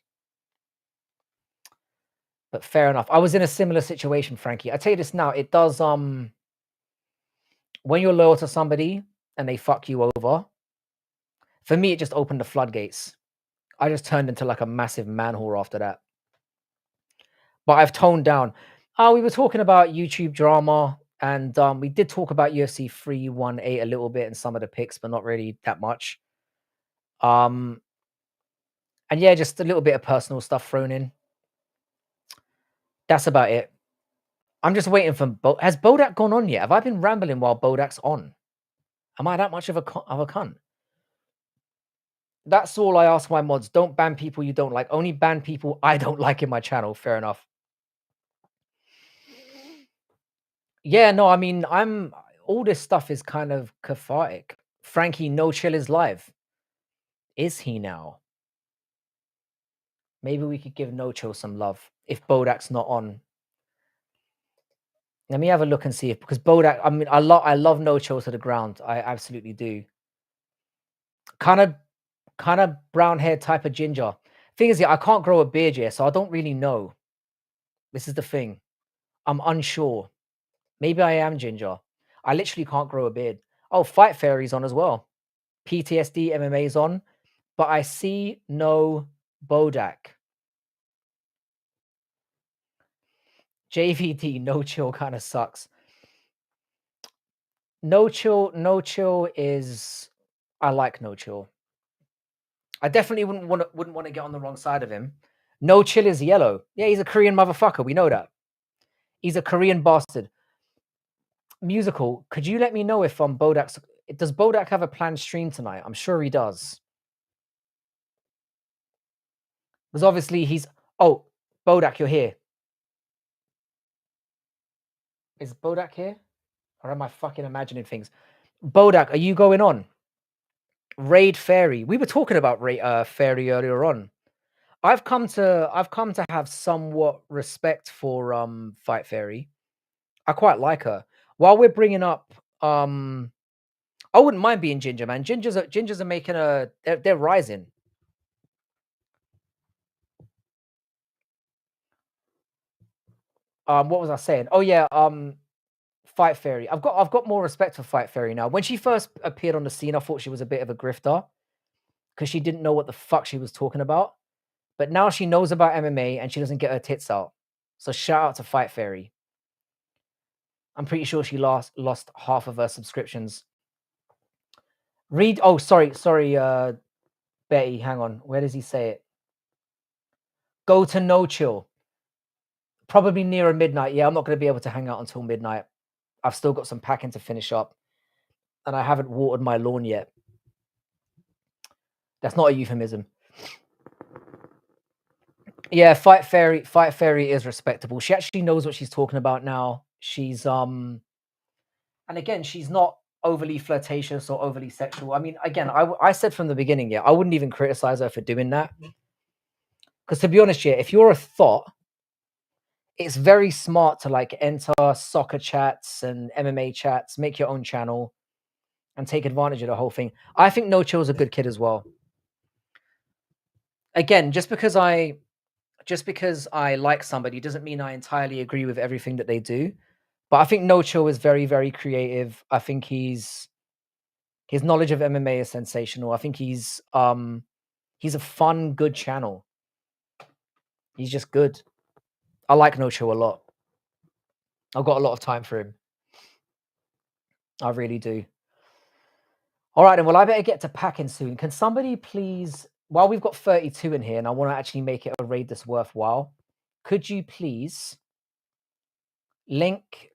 but fair enough. I was in a similar situation, Frankie. I tell you this now, it does when you're loyal to somebody and they fuck you over, for me it just opened the floodgates. I just turned into like a massive man whore after that. But I've toned down. We were talking about YouTube drama, and we did talk about UFC 318 a little bit and some of the picks, but not really that much. Um, and yeah, just a little bit of personal stuff thrown in. That's about it. I'm just waiting for has Bodak gone on yet? Have I been rambling while Bodak's on? Am I that much of a cunt? That's all I ask my mods. Don't ban people you don't like. Only ban people I don't like in my channel. Fair enough. Yeah, no, I mean, all this stuff is kind of cathartic. Frankie, No Chill is live. Is he now? Maybe we could give No Chill some love if Bodak's not on. Let me have a look and see if because Bodak. I mean, I love No Chill to the ground. I absolutely do. Kind of brown hair type of ginger. Thing is, yeah, I can't grow a beard yet, so I don't really know. This is the thing. I'm unsure. Maybe I am ginger. I literally can't grow a beard. Oh, Fight Fairy's on as well. PTSD MMA's on, but I see no Bodak. JVD, No Chill kind of sucks. No Chill is I like No Chill. I definitely wouldn't want to get on the wrong side of him. No Chill is yellow. Yeah, he's a Korean motherfucker. We know that. He's a Korean bastard. Musical. Could you let me know if Bodak's does Bodak have a planned stream tonight? I'm sure he does. Because obviously he's oh, Bodak, you're here. Is Bodak here? Or am I fucking imagining things? Bodak, are you going on? Raid Fairy. We were talking about Fairy earlier on. I've come to have somewhat respect for Fight Fairy. I quite like her. While we're bringing up I wouldn't mind being ginger, man. Gingers are making they're rising. What was I saying? Oh yeah, Fight Fairy. I've got more respect for Fight Fairy now. When she first appeared on the scene, I thought she was a bit of a grifter because she didn't know what the fuck she was talking about. But now she knows about MMA and she doesn't get her tits out. So shout out to Fight Fairy. I'm pretty sure she lost half of her subscriptions. Oh, sorry, Betty, hang on. Where does he say it? Go to No Chill. Probably nearer midnight. Yeah, I'm not going to be able to hang out until midnight. I've still got some packing to finish up. And I haven't watered my lawn yet. That's not a euphemism. Yeah, Fight Fairy is respectable. She actually knows what she's talking about now. She's and again, she's not overly flirtatious or overly sexual. I mean, again, I said from the beginning, yeah, I wouldn't even criticize her for doing that. Because to be honest, yeah, if you're a thought, it's very smart to like enter soccer chats and MMA chats, make your own channel, and take advantage of the whole thing. I think No Chill's a good kid as well. Again, just because I like somebody doesn't mean I entirely agree with everything that they do. But I think No Chill is very, very creative. I think his knowledge of MMA is sensational. I think he's a fun, good channel. He's just good. I like No Chill a lot. I've got a lot of time for him. I really do. All right, then. Well, I better get to packing soon. Can somebody please, while we've got 32 in here and I want to actually make it a raid that's worthwhile, could you please link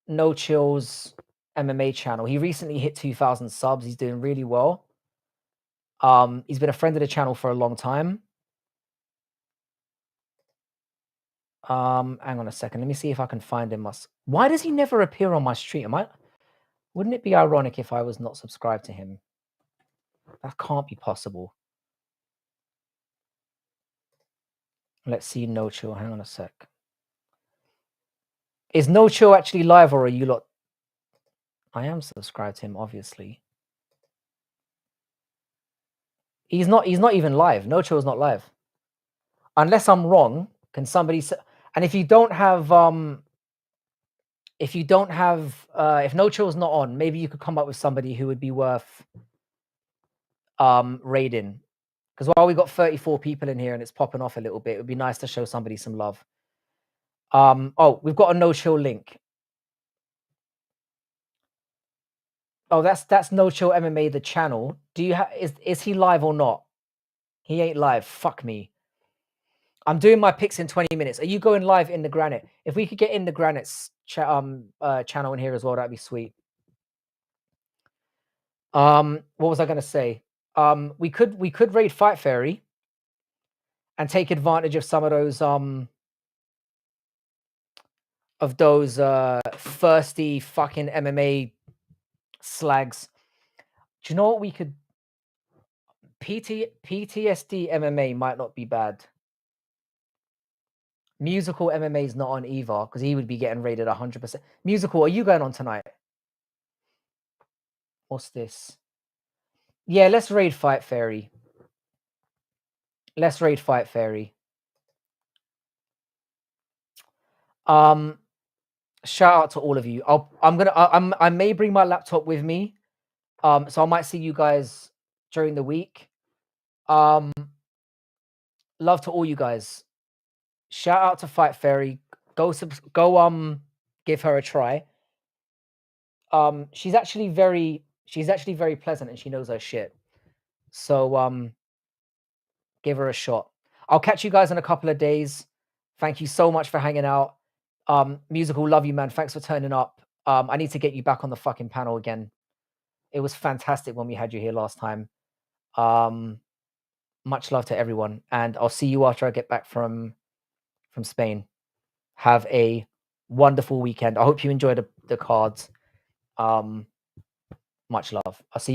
No Chill's MMA channel? He recently hit 2,000 subs. He's doing really well. He's been a friend of the channel for a long time. Hang on a second. Let me see if I can find him. Why does he never appear on my stream? Wouldn't it be ironic if I was not subscribed to him? That can't be possible. Let's see No Chill. Hang on a sec. Is No Chill actually live, or are you lot? I am subscribed to him, obviously. He's not even live. No Chill's not live. Unless I'm wrong, can somebody say? And if you don't have if No Chill's not on, maybe you could come up with somebody who would be worth raiding. Because while we got 34 people in here and it's popping off a little bit, it would be nice to show somebody some love. Oh, we've got a No Chill link. Oh, that's No Chill MMA, the channel. Do you is he live or not? He ain't live. Fuck me. I'm doing my picks in 20 minutes. Are you going live in the Granite? If we could get in the Granite's channel in here as well, that'd be sweet. What was I gonna say? We could raid Fight Fairy and take advantage of some of those thirsty fucking MMA slags. Do you know what we could? PTSD MMA might not be bad. Musical MMA is not on either because he would be getting rated 100%. Musical, are you going on tonight? What's this? Yeah, let's raid Fight Fairy. Let's raid Fight Fairy. Shout out to all of you. I may bring my laptop with me. So I might see you guys during the week. Love to all you guys. Shout out to Fight Fairy. Go give her a try. She's actually very pleasant and she knows her shit. So give her a shot. I'll catch you guys in a couple of days. Thank you so much for hanging out. Musical, love you, man. Thanks for turning up. I need to get you back on the fucking panel again. It was fantastic when we had you here last time. Much love to everyone, and I'll see you after I get back from Spain. Have a wonderful weekend. I hope you enjoy the cards. Much love. I'll see you.